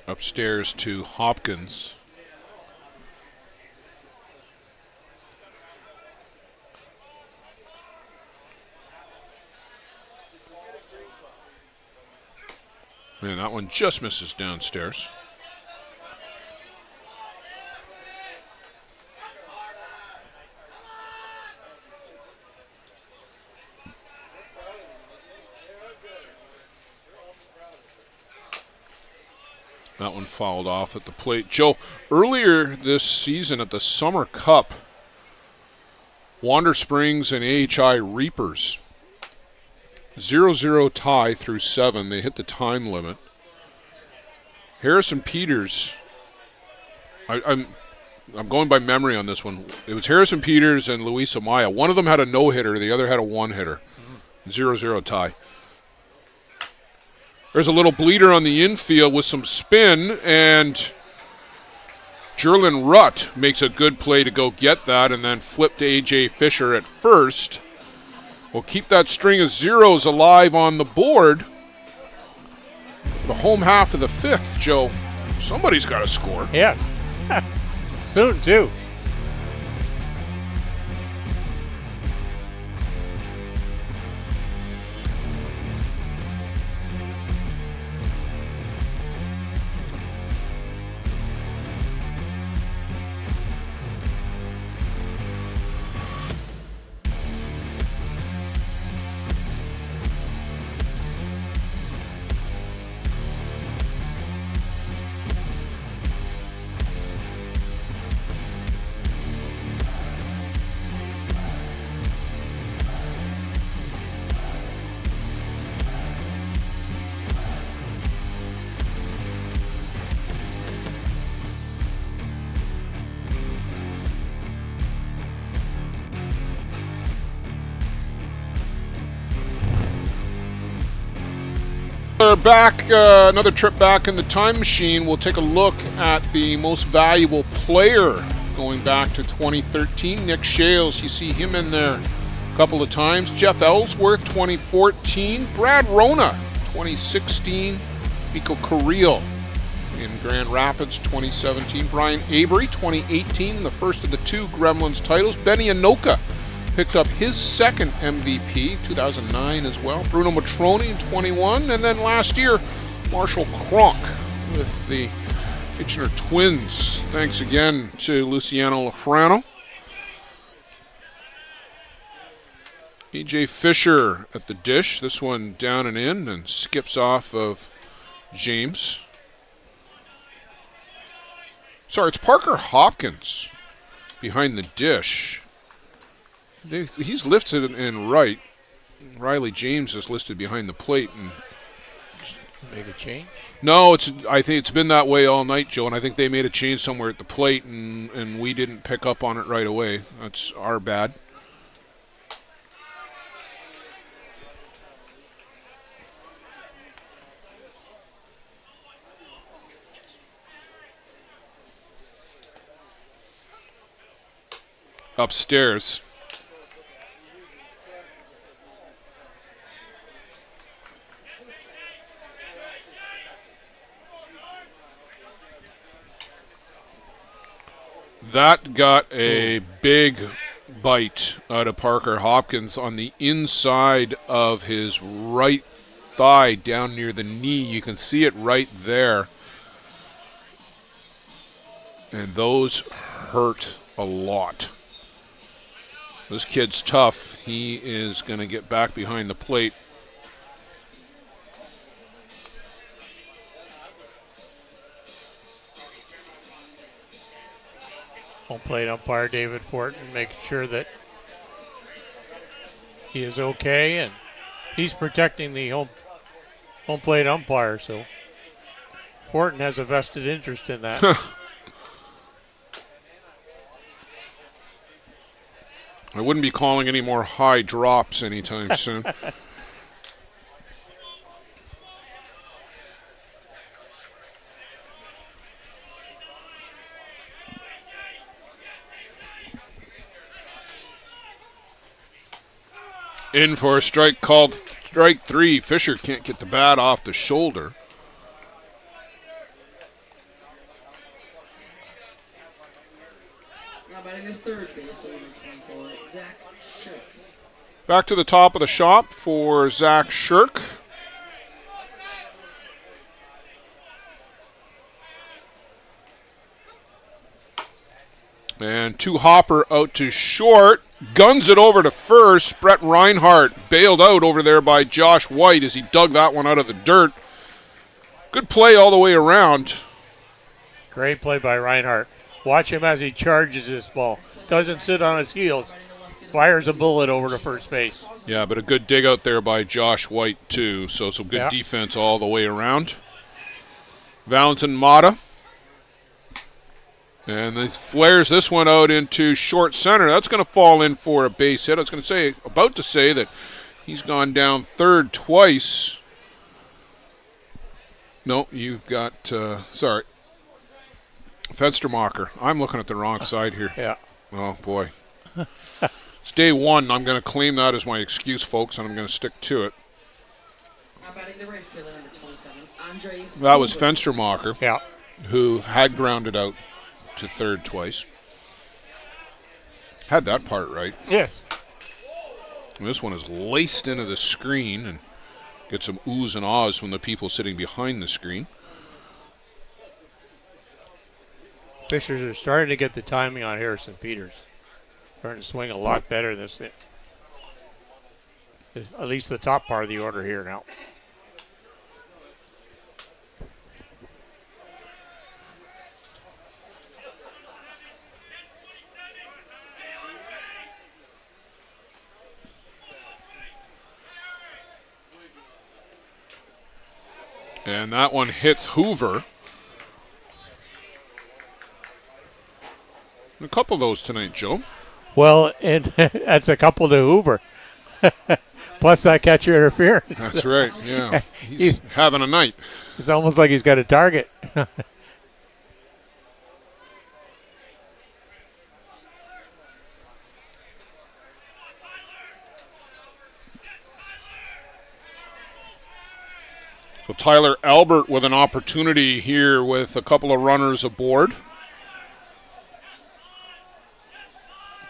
Upstairs to Hopkins. Man, that one just misses downstairs. That one fouled off at the plate. Joe, earlier this season at the Summer Cup, Wander Springs and AHI Reapers, 0-0 tie through 7. They hit the time limit. Harrison Peters, I'm going by memory on this one. It was Harrison Peters and Luis Amaya. One of them had a no-hitter, the other had a one-hitter. 0-0 tie. There's a little bleeder on the infield with some spin, and Jerlin Rutt makes a good play to go get that and then flip to A.J. Fisher at first. We'll keep that string of zeros alive on the board. The home half of the 5th, Joe. Somebody's got to score. Yes. Soon, too. We're back, another trip back in the time machine. We'll take a look at the most valuable player going back to 2013. Nick Shales, you see him in there a couple of times. Jeff Ellsworth, 2014. Brad Rona, 2016. Miko Carrillo in Grand Rapids, 2017. Brian Avery, 2018, the first of the 2 Gremlins titles. Benny Anoka picked up his second MVP, 2009 as well. Bruno Matroni in 21. And then last year, Marshall Kronk with the Kitchener Twins. Thanks again to Luciano Lafrano. E.J. Fisher at the dish. This one down and in and skips off of James. Sorry, it's Parker Hopkins behind the dish. He's lifted in right. Riley James is listed behind the plate. And Make a change? no, I think it's been that way all night, Joe, and I think they made a change somewhere at the plate, and we didn't pick up on it right away. That's our bad. Upstairs. That got a big bite out of Parker Hopkins on the inside of his right thigh down near the knee. You can see it right there. And those hurt a lot. This kid's tough. He is going to get back behind the plate. Home plate umpire David Fortin making sure that he is okay, and he's protecting the home plate umpire, so Fortin has a vested interest in that. I wouldn't be calling any more high drops anytime soon. In for a strike called strike 3. Fisher can't get the bat off the shoulder. Back to the top of the shop for Zach Shirk. And two hopper out to short. Guns it over to first. Brett Reinhardt bailed out over there by Josh White as he dug that one out of the dirt. Good play all the way around. Great play by Reinhardt. Watch him as he charges this ball. Doesn't sit on his heels. Fires a bullet over to first base. Yeah, but a good dig out there by Josh White, too. So some good defense all the way around. Valentin Mata. And he flares this one out into short center. That's going to fall in for a base hit. I was about to say that he's gone down third twice. No, you've got, sorry, Fenstermacher. I'm looking at the wrong side here. Yeah. Oh, boy. It's day one. I'm going to claim that as my excuse, folks, and I'm going to stick to it. Now batting the right fielder, number 27, Andre. That was Fenstermacher. Yeah. Who had grounded out to third twice. Had that part right. Yes. And this one is laced into the screen and gets some oohs and ahs from the people sitting behind the screen. Fishers are starting to get the timing on Harrison Peters. Starting to swing a lot better this at least the top part of the order here now. And that one hits Hoover. A couple of those tonight, Joe. Well, and that's a couple to Hoover. Plus that catcher interference. That's right, yeah. He's having a night. It's almost like he's got a target. So Tyler Albert with an opportunity here with a couple of runners aboard.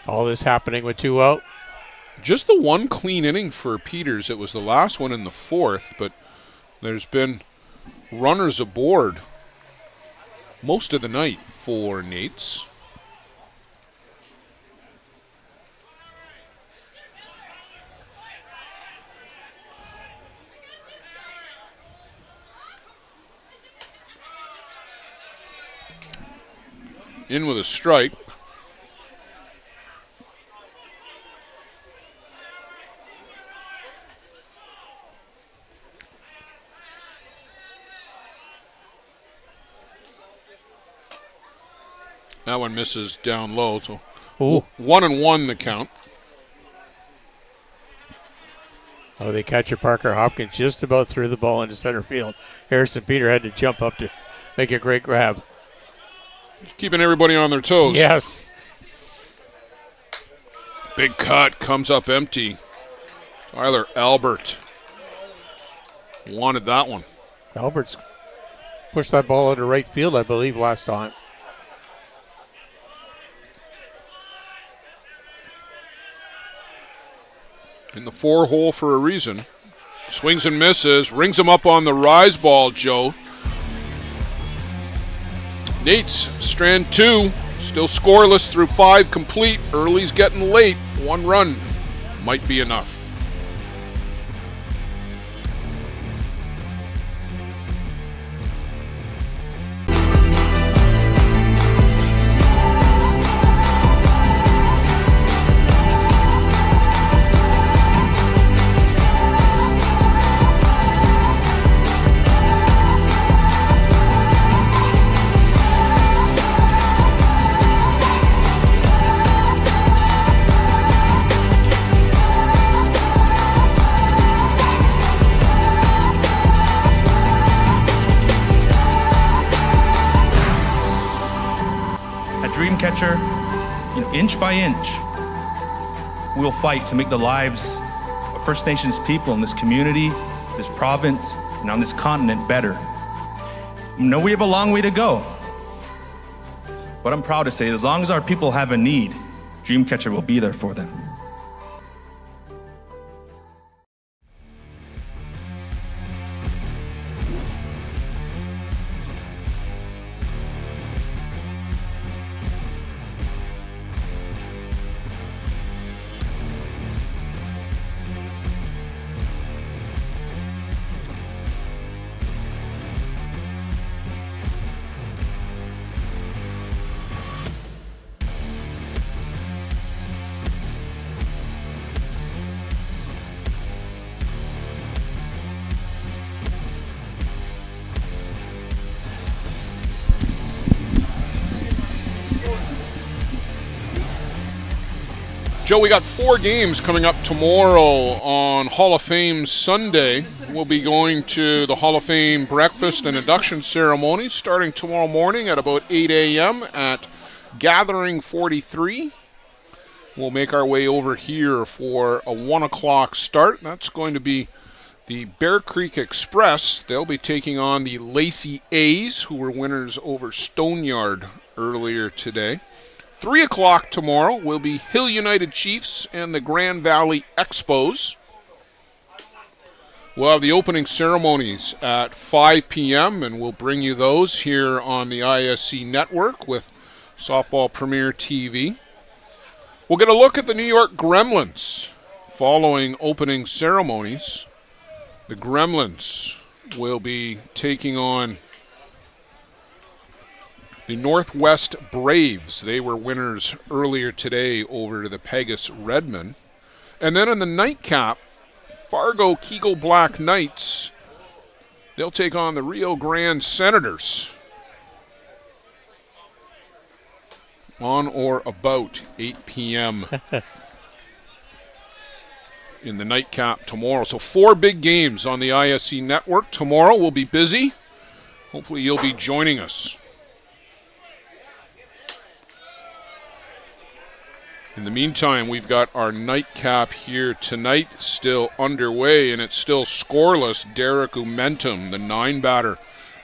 All this happening with 2 out. Just the one clean inning for Peters. It was the last one in the fourth, but there's been runners aboard most of the night for Nates. In with a strike. That one misses down low, so 1-1 the count. Oh, the catcher Parker Hopkins just about threw the ball into center field. Harrison Peter had to jump up to make a great grab. Keeping everybody on their toes. Yes. Big cut, comes up empty. Tyler Albert wanted that one. Albert's pushed that ball into right field, I believe, last time. In the 4-hole for a reason. Swings and misses, rings him up on the rise ball, Joe. Nates, strand 2, still scoreless through 5 complete. Early's getting late. 1 run might be enough. Catcher, inch by inch, we'll fight to make the lives of First Nations people in this community, this province, and on this continent better. I know we have a long way to go, but I'm proud to say as long as our people have a need, Dreamcatcher will be there for them. Joe, we got 4 games coming up tomorrow on Hall of Fame Sunday. We'll be going to the Hall of Fame breakfast and induction ceremony starting tomorrow morning at about 8 a.m. at Gathering 43. We'll make our way over here for a 1 o'clock start. That's going to be the Bear Creek Express. They'll be taking on the Lacey A's, who were winners over Stoneyard earlier today. 3 o'clock tomorrow will be Hill United Chiefs and the Grand Valley Expos. We'll have the opening ceremonies at 5 p.m. and we'll bring you those here on the ISC network with Softball Premier TV. We'll get a look at the New York Gremlins following opening ceremonies. The Gremlins will be taking on the Northwest Braves. They were winners earlier today over the Pegasus Redmen. And then in the nightcap, Fargo Kegel Black Knights, they'll take on the Rio Grande Senators on or about 8 p.m. in the nightcap tomorrow. So 4 big games on the ISC network. Tomorrow we'll be busy. Hopefully you'll be joining us. In the meantime, we've got our nightcap here tonight still underway, and it's still scoreless. Derek Umentum, the 9-batter,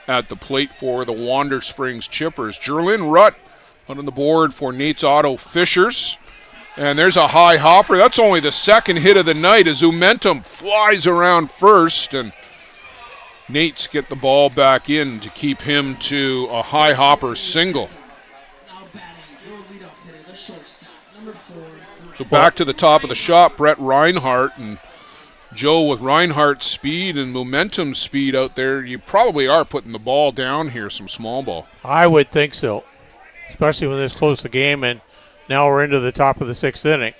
at the plate for the Wander Springs Chippers. Jerlyn Rutt on the board for Nate's Auto Fishers. And there's a high hopper. That's only the second hit of the night as Umentum flies around first, and Nate's get the ball back in to keep him to a high hopper single. So back to the top of the shop, Brett Reinhardt. And Joe, with Reinhardt's speed and Momentum's speed out there, you probably are putting the ball down here, some small ball. I would think so, especially when this close the game, and now we're into the top of the 6th inning.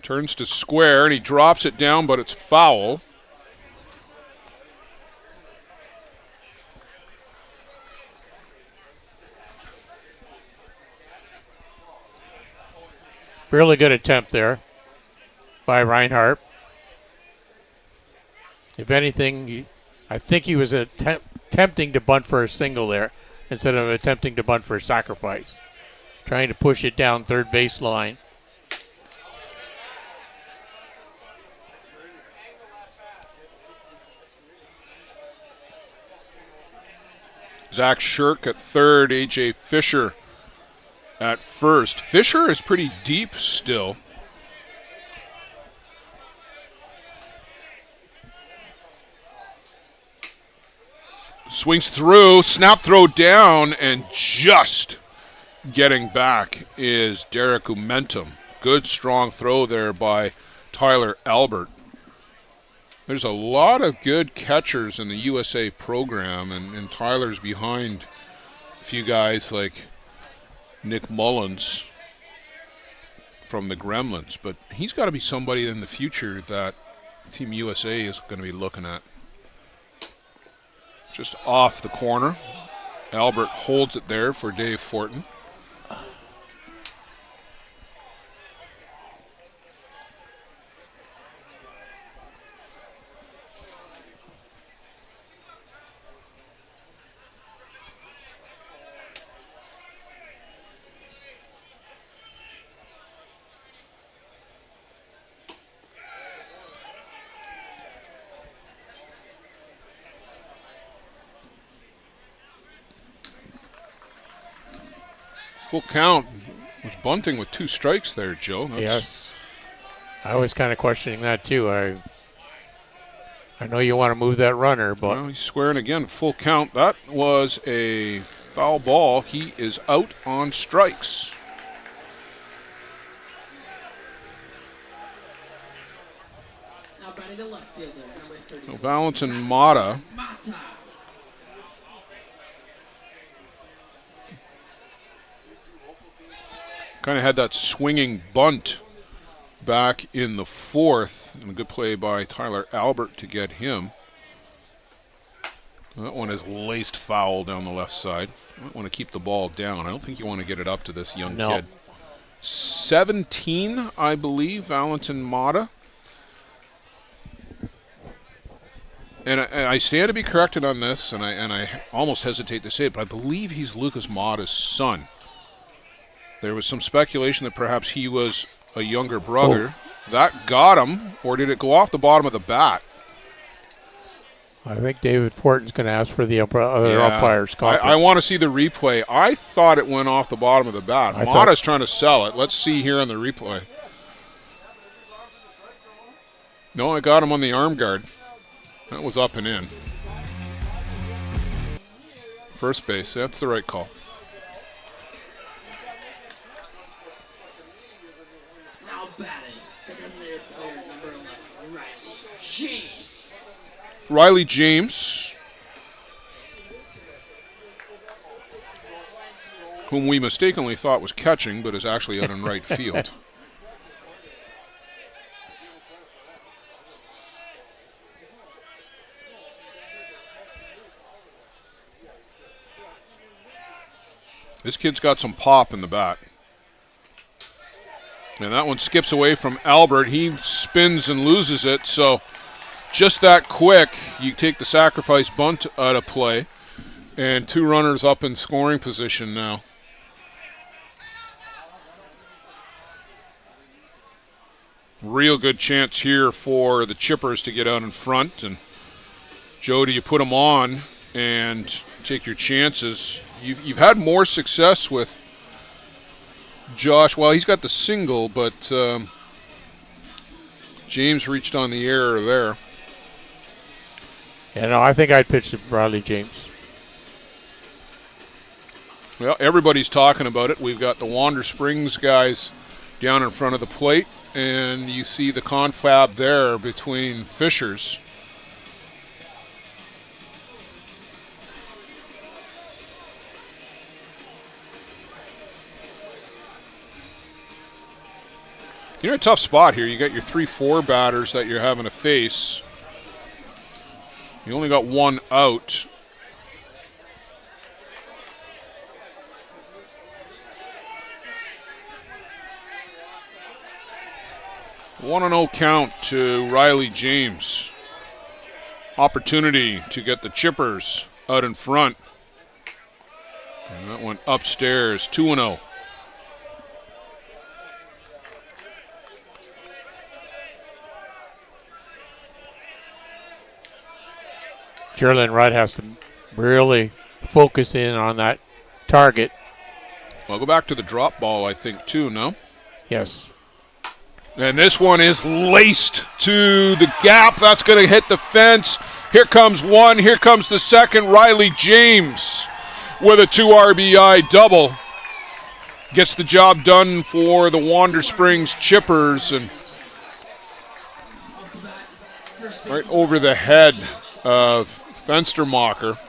Turns to square, and he drops it down, but it's foul. Really good attempt there by Reinhardt. If anything, I think he was attempting to bunt for a single there instead of attempting to bunt for a sacrifice. Trying to push it down third base line. Zach Shirk at third, A.J. Fisher at first. Fisher is pretty deep still. Swings through, snap throw down, and just getting back is Derek Umentum. Good strong throw there by Tyler Albert. There's a lot of good catchers in the USA program, and Tyler's behind a few guys like Nick Mullins from the Gremlins, but he's got to be somebody in the future that Team USA is going to be looking at. Just off the corner. Albert holds it there for Dave Fortin. Full count. Was bunting with 2 strikes there, Joe. Yes. I was kind of questioning that too. I know you want to move that runner, but well, he's squaring again. Full count. That was a foul ball. He is out on strikes. Now batting the left fielder, number 30. So Valentin Mata. Kind of had that swinging bunt back in the 4th. And a good play by Tyler Albert to get him. That one is laced foul down the left side. You might want to keep the ball down. I don't think you want to get it up to this young kid. 17, I believe, Valentin Mata. And I stand to be corrected on this, and I almost hesitate to say it, but I believe he's Lucas Mata's son. There was some speculation that perhaps he was a younger brother. Oh. That got him, or did it go off the bottom of the bat? I think David Fortin's going to ask for the other umpires conference. I want to see the replay. I thought it went off the bottom of the bat. Mata's trying to sell it. Let's see here on the replay. No, I got him on the arm guard. That was up and in. First base, that's the right call. Now batting, the designated player number 11, Riley James. Riley James, whom we mistakenly thought was catching, but is actually out in right field. This kid's got some pop in the bat. And that one skips away from Albert. He spins and loses it, so just that quick, you take the sacrifice bunt out of play, and 2 runners up in scoring position now. Real good chance here for the Chippers to get out in front. And Joe, do you put them on and take your chances? You've had more success with Josh. Well, he's got the single, but James reached on the error there. Yeah, no, I think I'd pitch to Riley James. Well, everybody's talking about it. We've got the Wander Springs guys down in front of the plate, and you see the confab there between Fishers. You're in a tough spot here. You got your 3-4 batters that you're having to face. You only got 1 out. A 1-0 count to Riley James. Opportunity to get the Chippers out in front. And that went upstairs, 2-0. Jerlin Rudd has to really focus in on that target. Well, go back to the drop ball, I think, too, no? Yes. And this one is laced to the gap. That's going to hit the fence. Here comes one. Here comes the second. Riley James with a 2 RBI double. Gets the job done for the Wander Springs Chippers. And right over the head of Fenstermacher.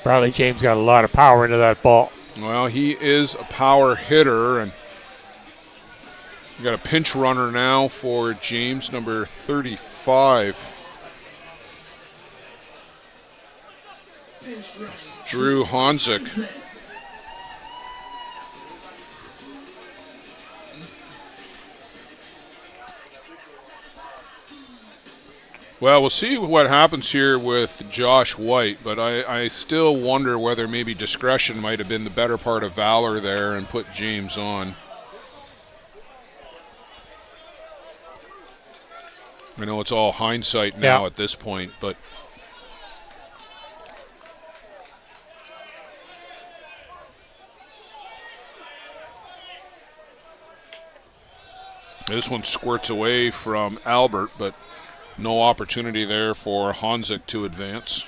Riley James got a lot of power into that ball. Well, he is a power hitter, and we got a pinch runner now for James, number 35. Drew Honzik. Well, we'll see what happens here with Josh White, but I still wonder whether maybe discretion might have been the better part of valor there and put James on. I know it's all hindsight now at this point, but this one squirts away from Albert, but no opportunity there for Honzik to advance.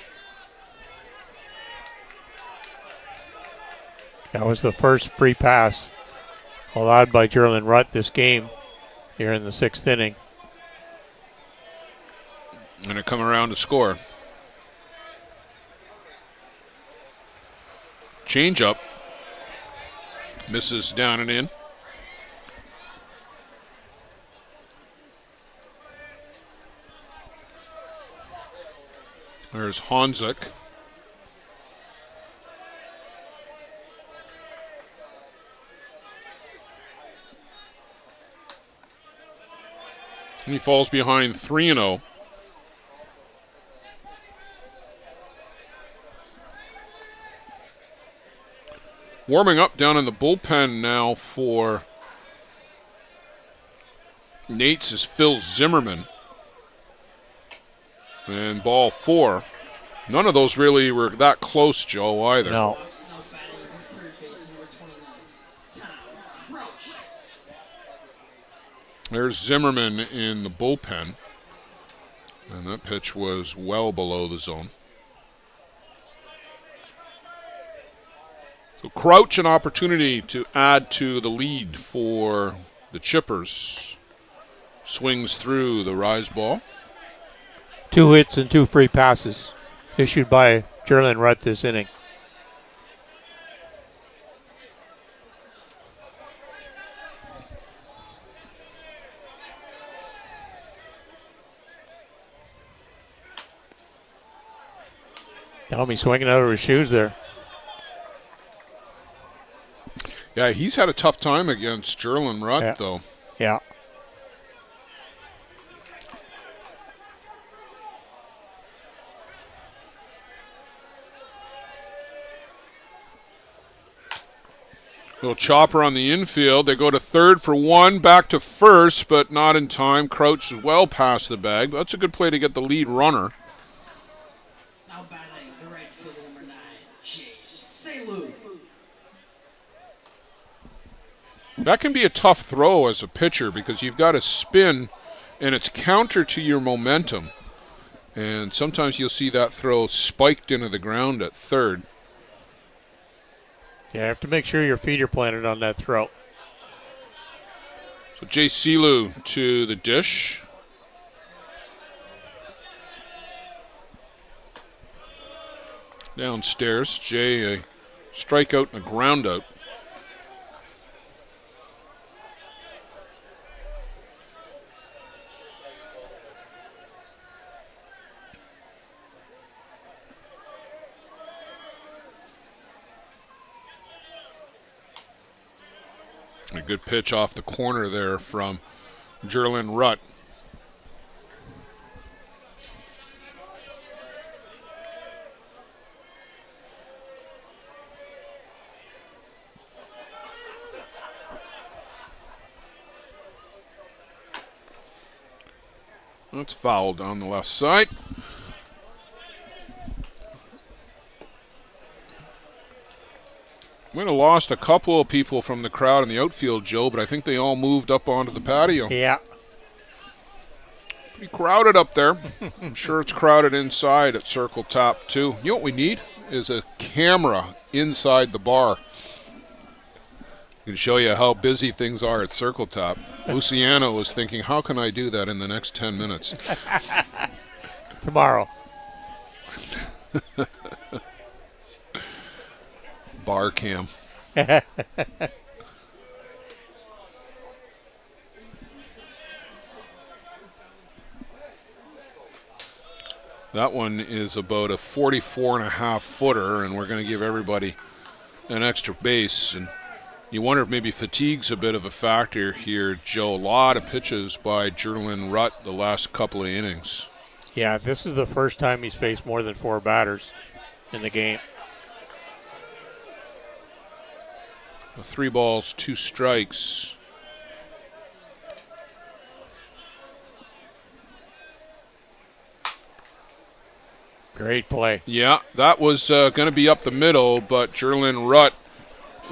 That was the first free pass allowed by Jerlin Rutt this game here in the 6th inning. And it come around to score. Change up. Misses down and in. There's Honzik. And he falls behind 3-0. Warming up down in the bullpen now for Nate's is Phil Zimmerman. And ball 4. None of those really were that close, Joe, either. No. There's Zimmerman in the bullpen. And that pitch was well below the zone. So Crouch, an opportunity to add to the lead for the Chippers. Swings through the rise ball. 2 hits and 2 free passes issued by Jerlin Rutt this inning. Helmy swinging out of his shoes there. Yeah, he's had a tough time against Jerlin Rutt, though. Yeah. Little chopper on the infield. They go to third for 1, back to first, but not in time. Crouch is well past the bag. That's a good play to get the lead runner. Now batting the right fielder, number 9, Jay Salu. That can be a tough throw as a pitcher because you've got to spin, and it's counter to your momentum. And sometimes you'll see that throw spiked into the ground at third. Yeah, you have to make sure your feet are planted on that throw. So Jay Silu to the dish. Downstairs, Jay, a strikeout and a ground out. A good pitch off the corner there from Jerlin Rutt. That's fouled on the left side. Might have lost a couple of people from the crowd in the outfield, Joe, but I think they all moved up onto the patio. Yeah. Pretty crowded up there. I'm sure it's crowded inside at Circle Top, too. You know what we need is a camera inside the bar. I can show you how busy things are at Circle Top. Luciano was thinking, how can I do that in the next 10 minutes? Tomorrow. Bar cam. That one is about a 44.5 footer, and we're going to give everybody an extra base. And you wonder if maybe fatigue's a bit of a factor here, Joe. A lot of pitches by Jerlin Rutt the last couple of innings. Yeah, this is the first time he's faced more than 4 batters in the game. 3 balls, 2 strikes. Great play. Yeah, that was going to be up the middle, but Jerlin Rutt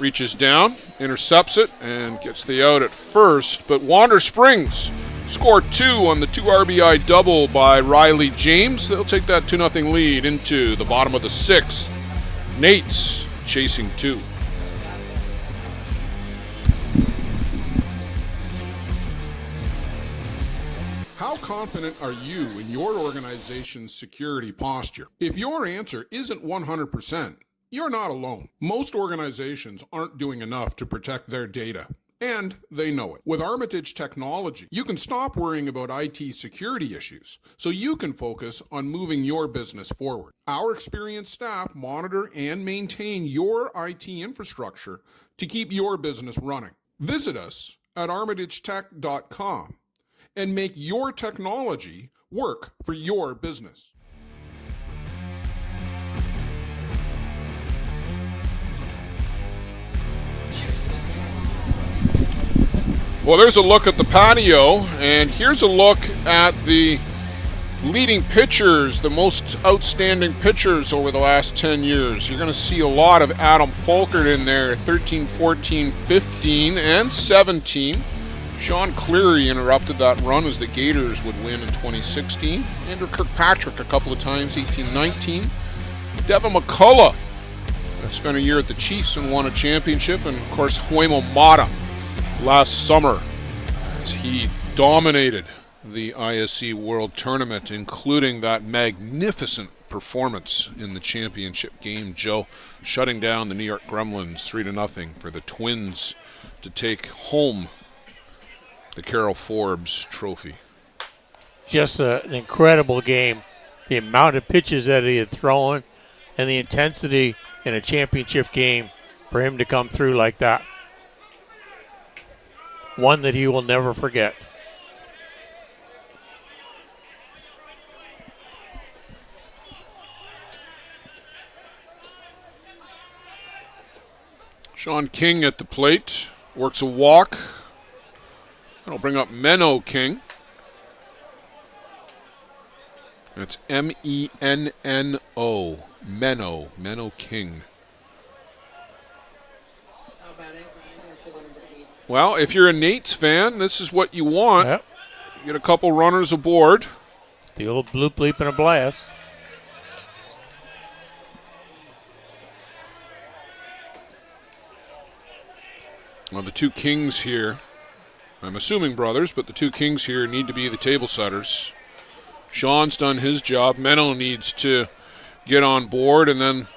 reaches down, intercepts it, and gets the out at first. But Wander Springs scored 2 on the 2 RBI double by Riley James. They'll take that 2-0 lead into the bottom of the 6th. Nate's chasing 2. How confident are you in your organization's security posture? If your answer isn't 100%, you're not alone. Most organizations aren't doing enough to protect their data, And they know it. With Armitage Technology, you can stop worrying about IT security issues so you can focus on moving your business forward. Our experienced staff monitor and maintain your IT infrastructure to keep your business running. Visit us at armitagetech.com and make your technology work for your business. Well, there's a look at the patio, and here's a look at the leading pitchers, the most outstanding pitchers over the last 10 years. You're going to see a lot of Adam Folkert in there, 13, 14, 15, and 17. Sean Cleary interrupted that run as the Gators would win in 2016. Andrew Kirkpatrick a couple of times, 18, 19. Devin McCullough spent a year at the Chiefs and won a championship. And, of course, Huemo Mata last summer as he dominated the ISC World Tournament, including that magnificent performance in the championship game, Joe, shutting down the New York Gremlins 3-0 for the Twins to take home the Carol Forbes Trophy. Just an incredible game. The amount of pitches that he had thrown and the intensity in a championship game for him to come through like that. One that he will never forget. Sean King at the plate, works a walk. That'll bring up Menno King. That's M-E-N-N-O, Menno King. Well, if you're a Nates fan, this is what you want. Yep. You get a couple runners aboard. The old bloop, bleep, and a blast. Well, the two Kings here, I'm assuming brothers, but the two Kings here need to be the table setters. Sean's done his job. Menno needs to get on board, and then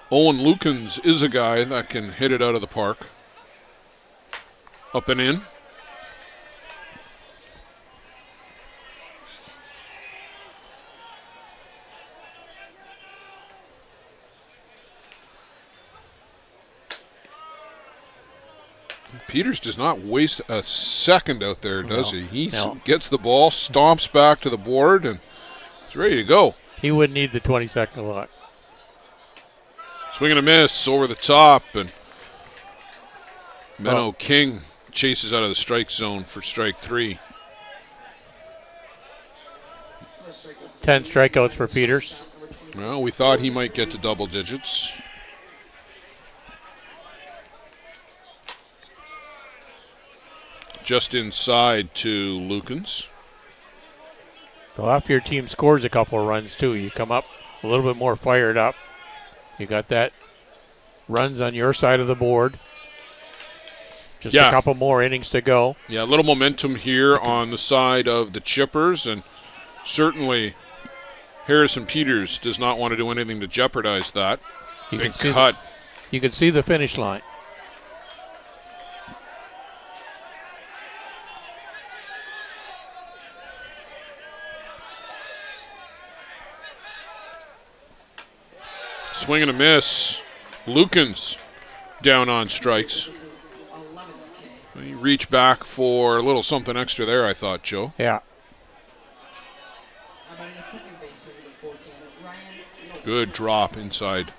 Owen Lukens is a guy that can hit it out of the park. Up and in. Peters does not waste a second out there, does he? He gets the ball, stomps back to the board, and is ready to go. He wouldn't need the 20-second clock. Swing and a miss over the top, and Menno King chases out of the strike zone for strike 3. 10 strikeouts for Peters. Well, we thought he might get to double digits. Just inside to Lukens. So after your team scores a couple of runs too, you come up a little bit more fired up. You got that runs on your side of the board. Just a couple more innings to go. Yeah, a little momentum here on the side of the Chippers, and certainly Harrison Peters does not want to do anything to jeopardize that. Big cut. You can see the finish line. Swing and a miss. Lukens down on strikes. He reached back for a little something extra there, I thought, Joe. Yeah. Good drop inside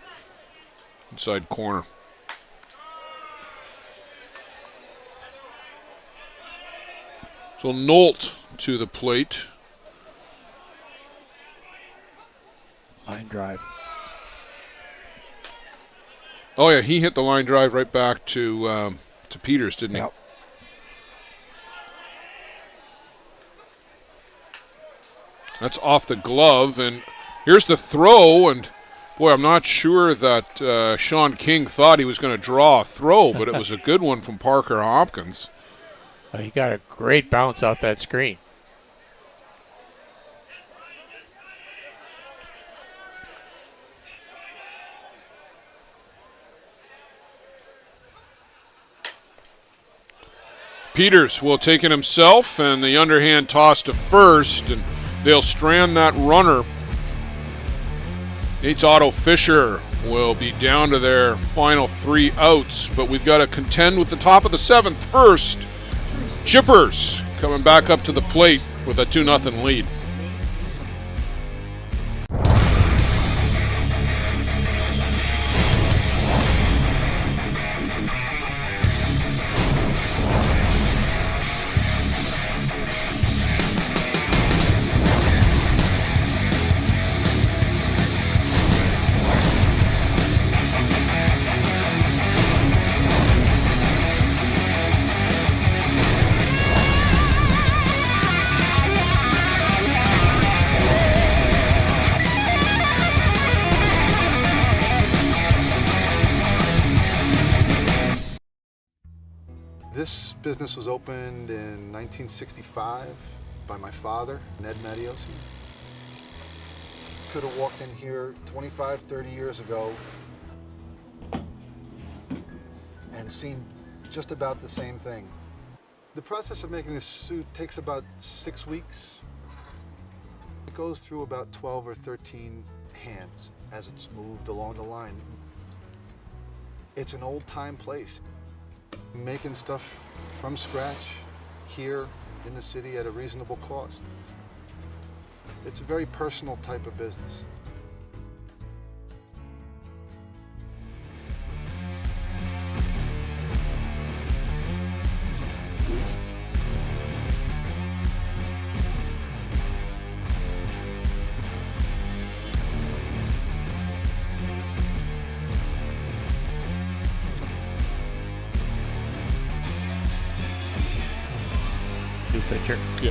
corner. So Nolt to the plate. Line drive. Oh yeah, he hit the line drive right back to Peters, didn't he? Yep. That's off the glove, and here's the throw, and boy, I'm not sure that Sean King thought he was going to draw a throw, but it was a good one from Parker Hopkins. He got a great bounce off that screen. Peters will take it himself, and the underhand toss to first, and they'll strand that runner. Nate's Otto Fisher will be down to their final 3 outs, but we've got to contend with the top of the 7th first. Chippers coming back up to the plate with a 2-0 lead. This business was opened in 1965 by my father, Ned Matiosi. Could have walked in here 25, 30 years ago and seen just about the same thing. The process of making this suit takes about 6 weeks. It goes through about 12 or 13 hands as it's moved along the line. It's an old-time place. Making stuff from scratch here in the city at a reasonable cost. It's a very personal type of business. New pitcher. Yeah.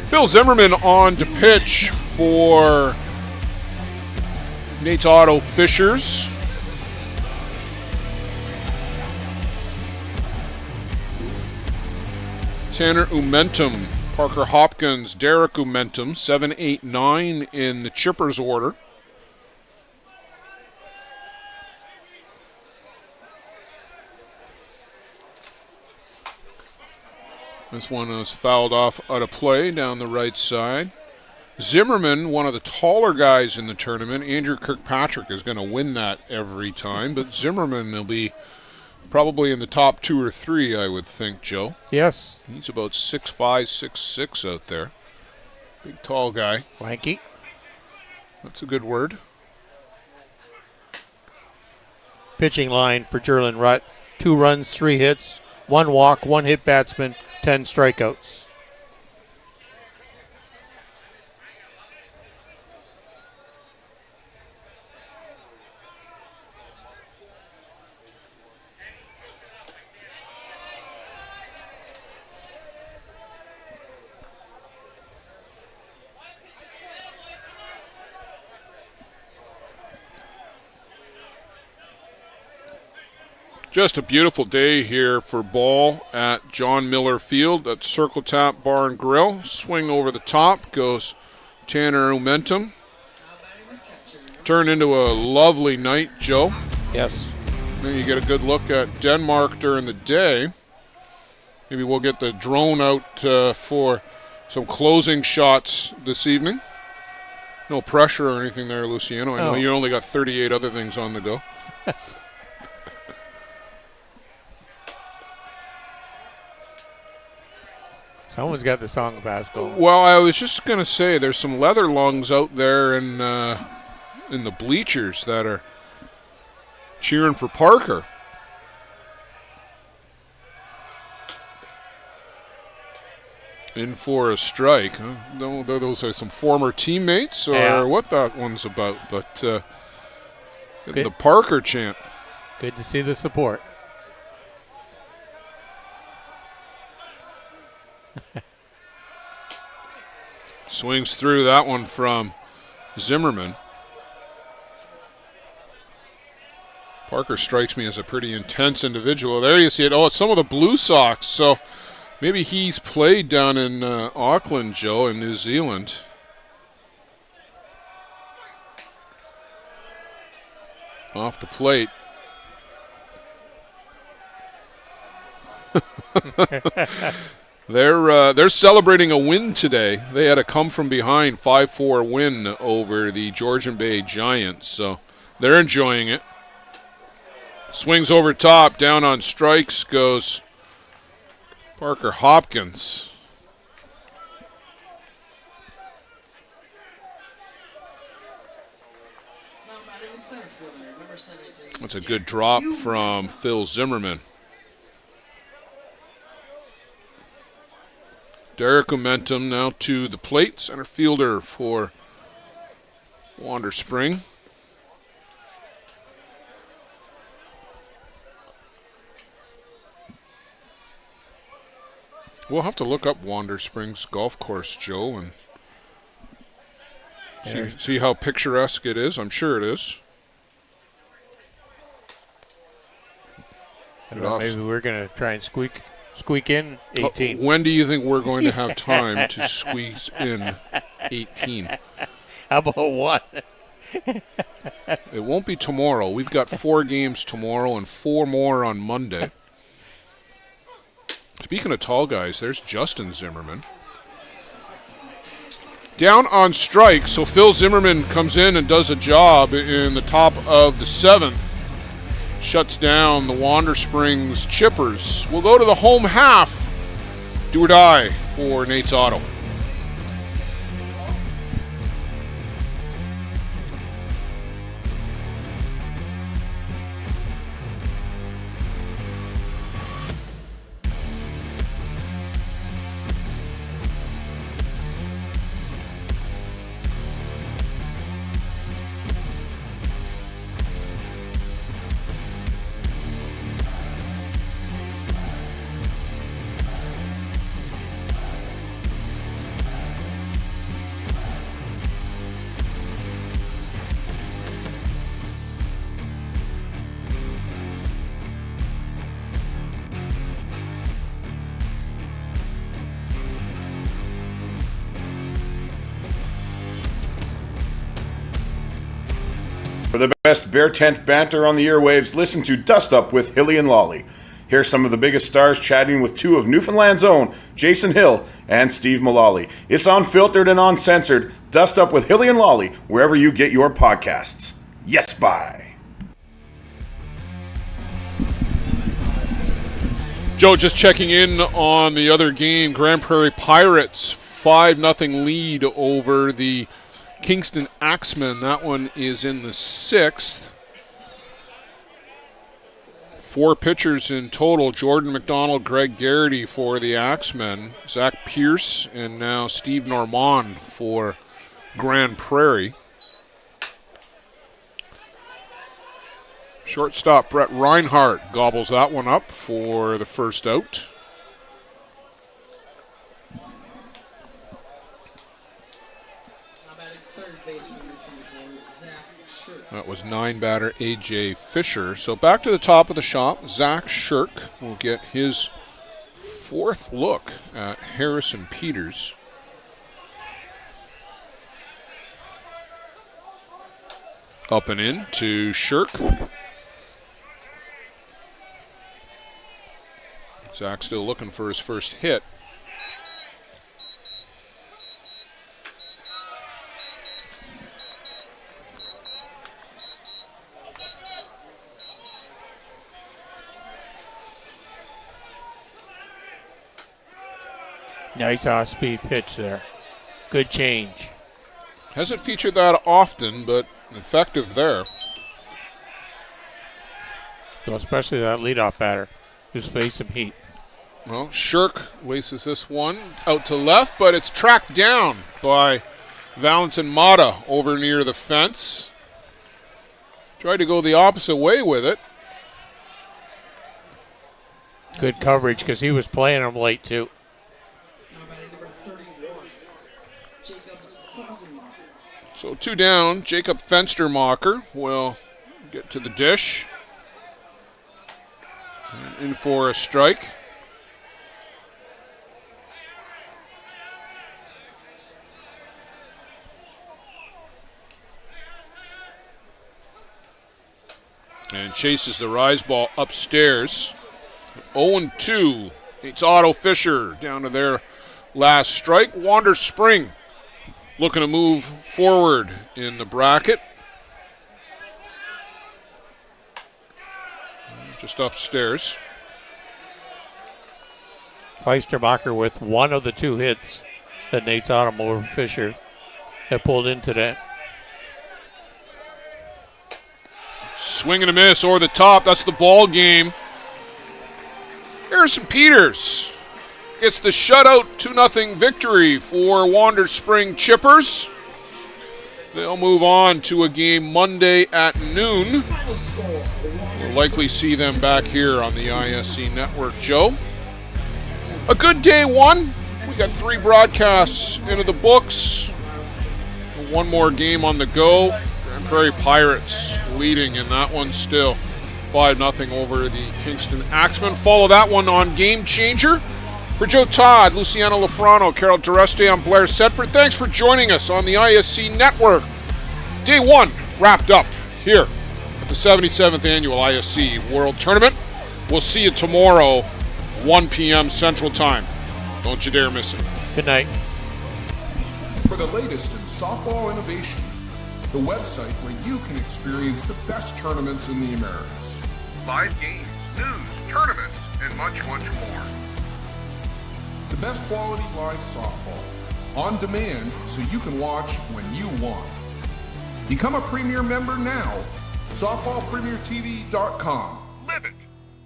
Phil Zimmerman on to pitch for Nate's Otto Fishers. Tanner Umentum, Parker Hopkins, Derek Umentum, 7, 8, 9 in the Chippers order. This one was fouled off out of play down the right side. Zimmerman, one of the taller guys in the tournament. Andrew Kirkpatrick is going to win that every time, but Zimmerman will be probably in the top 2 or 3, I would think, Joe. Yes. He's about 6'5", 6'6" out there. Big, tall guy. Lanky. That's a good word. Pitching line for Jerlin Rutt. 2 runs, 3 hits, 1 walk, 1 hit batsman, 10 strikeouts. Just a beautiful day here for ball at John Miller Field at Circle Tap Bar and Grill. Swing over the top goes Tanner Umentum. Turn into a lovely night, Joe. Yes. Then you get a good look at Denmark during the day. Maybe we'll get the drone out for some closing shots this evening. No pressure or anything there, Luciano. I know you only got 38 other things on the go. Someone's got the song pass going. Well, I was just going to say there's some leather lungs out there in the bleachers that are cheering for Parker. In for a strike. Huh? No, those are some former teammates or what that one's about, but the Parker chant. Good to see the support. Swings through that one from Zimmerman. Parker strikes me as a pretty intense individual. There you see it. Oh, it's some of the Blue Sox. So maybe he's played down in Auckland, Joe, in New Zealand. off the plate. They're celebrating a win today. They had a come from behind 5-4 win over the Georgian Bay Giants, so they're enjoying it. Swings over top, down on strikes goes Parker Hopkins. That's a good drop from Phil Zimmerman. Derek Momentum now to the plate, center fielder for Wander Spring. We'll have to look up Wander Springs Golf Course, Joe, and see how picturesque it is. I'm sure it is. Maybe we're going to try and squeak in 18. When do you think we're going to have time to squeeze in 18? How about one? It won't be tomorrow. We've got 4 games tomorrow and 4 more on Monday. Speaking of tall guys, there's Justin Zimmerman. Down on strike, so Phil Zimmerman comes in and does a job in the top of the 7th. Shuts down the Wander Springs Chippers. We'll go to the home half. Do or die for Nate's Auto. For the best Bear Tent banter on the airwaves, listen to Dust Up with Hilly and Lolly. Here's some of the biggest stars chatting with 2 of Newfoundland's own, Jason Hill and Steve Mullally. It's unfiltered and uncensored. Dust Up with Hilly and Lolly, wherever you get your podcasts. Yes, bye. Joe, just checking in on the other game. Grand Prairie Pirates 5-0 lead over the Kingston Axemen. That one is in the 6th. 4 pitchers in total. Jordan McDonald, Greg Garrity for the Axemen, Zach Pierce, and now Steve Normand for Grand Prairie. Shortstop Brett Reinhardt gobbles that one up for the first out. That was 9 batter A.J. Fisher. So back to the top of the shop. Zach Shirk will get his 4th look at Harrison Peters. Up and in to Shirk. Zach still looking for his first hit. Nice off-speed pitch there. Good change. Hasn't featured that often, but effective there. So especially that leadoff batter who's facing heat. Well, Shirk wastes this one out to left, but it's tracked down by Valentin Mata over near the fence. Tried to go the opposite way with it. Good coverage because he was playing him late too. So 2 down. Jacob Fenstermacher will get to the dish. And in for a strike. And chases the rise ball upstairs. 0-2. It's Otto Fisher down to their last strike. Wander Spring looking to move forward in the bracket. Just upstairs. Weisterbacher with one of the 2 hits that Nate's Automotive Fisher had pulled into that. Swing and a miss over the top. That's the ball game. Harrison Peters gets the shutout 2-0 victory for Wander Spring Chippers. They'll move on to a game Monday at noon. We'll likely see them back here on the ISC network, Joe. A good day 1. We got 3 broadcasts into the books. 1 more game on the go. Grand Prairie Pirates leading in that one still. 5-0 over the Kingston Axemen. Follow that one on Game Changer. For Joe Todd, Luciano Lafrano, Carol Dureste, I'm Blair Setford. Thanks for joining us on the ISC Network. Day 1 wrapped up here at the 77th Annual ISC World Tournament. We'll see you tomorrow, 1 p.m. Central Time. Don't you dare miss it. Good night. For the latest in softball innovation, the website where you can experience the best tournaments in the Americas. Live games, news, tournaments, and much, much more. The best quality live softball, on demand so you can watch when you want. Become a Premier member now. SoftballPremierTV.com. Live it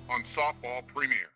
on Softball Premier.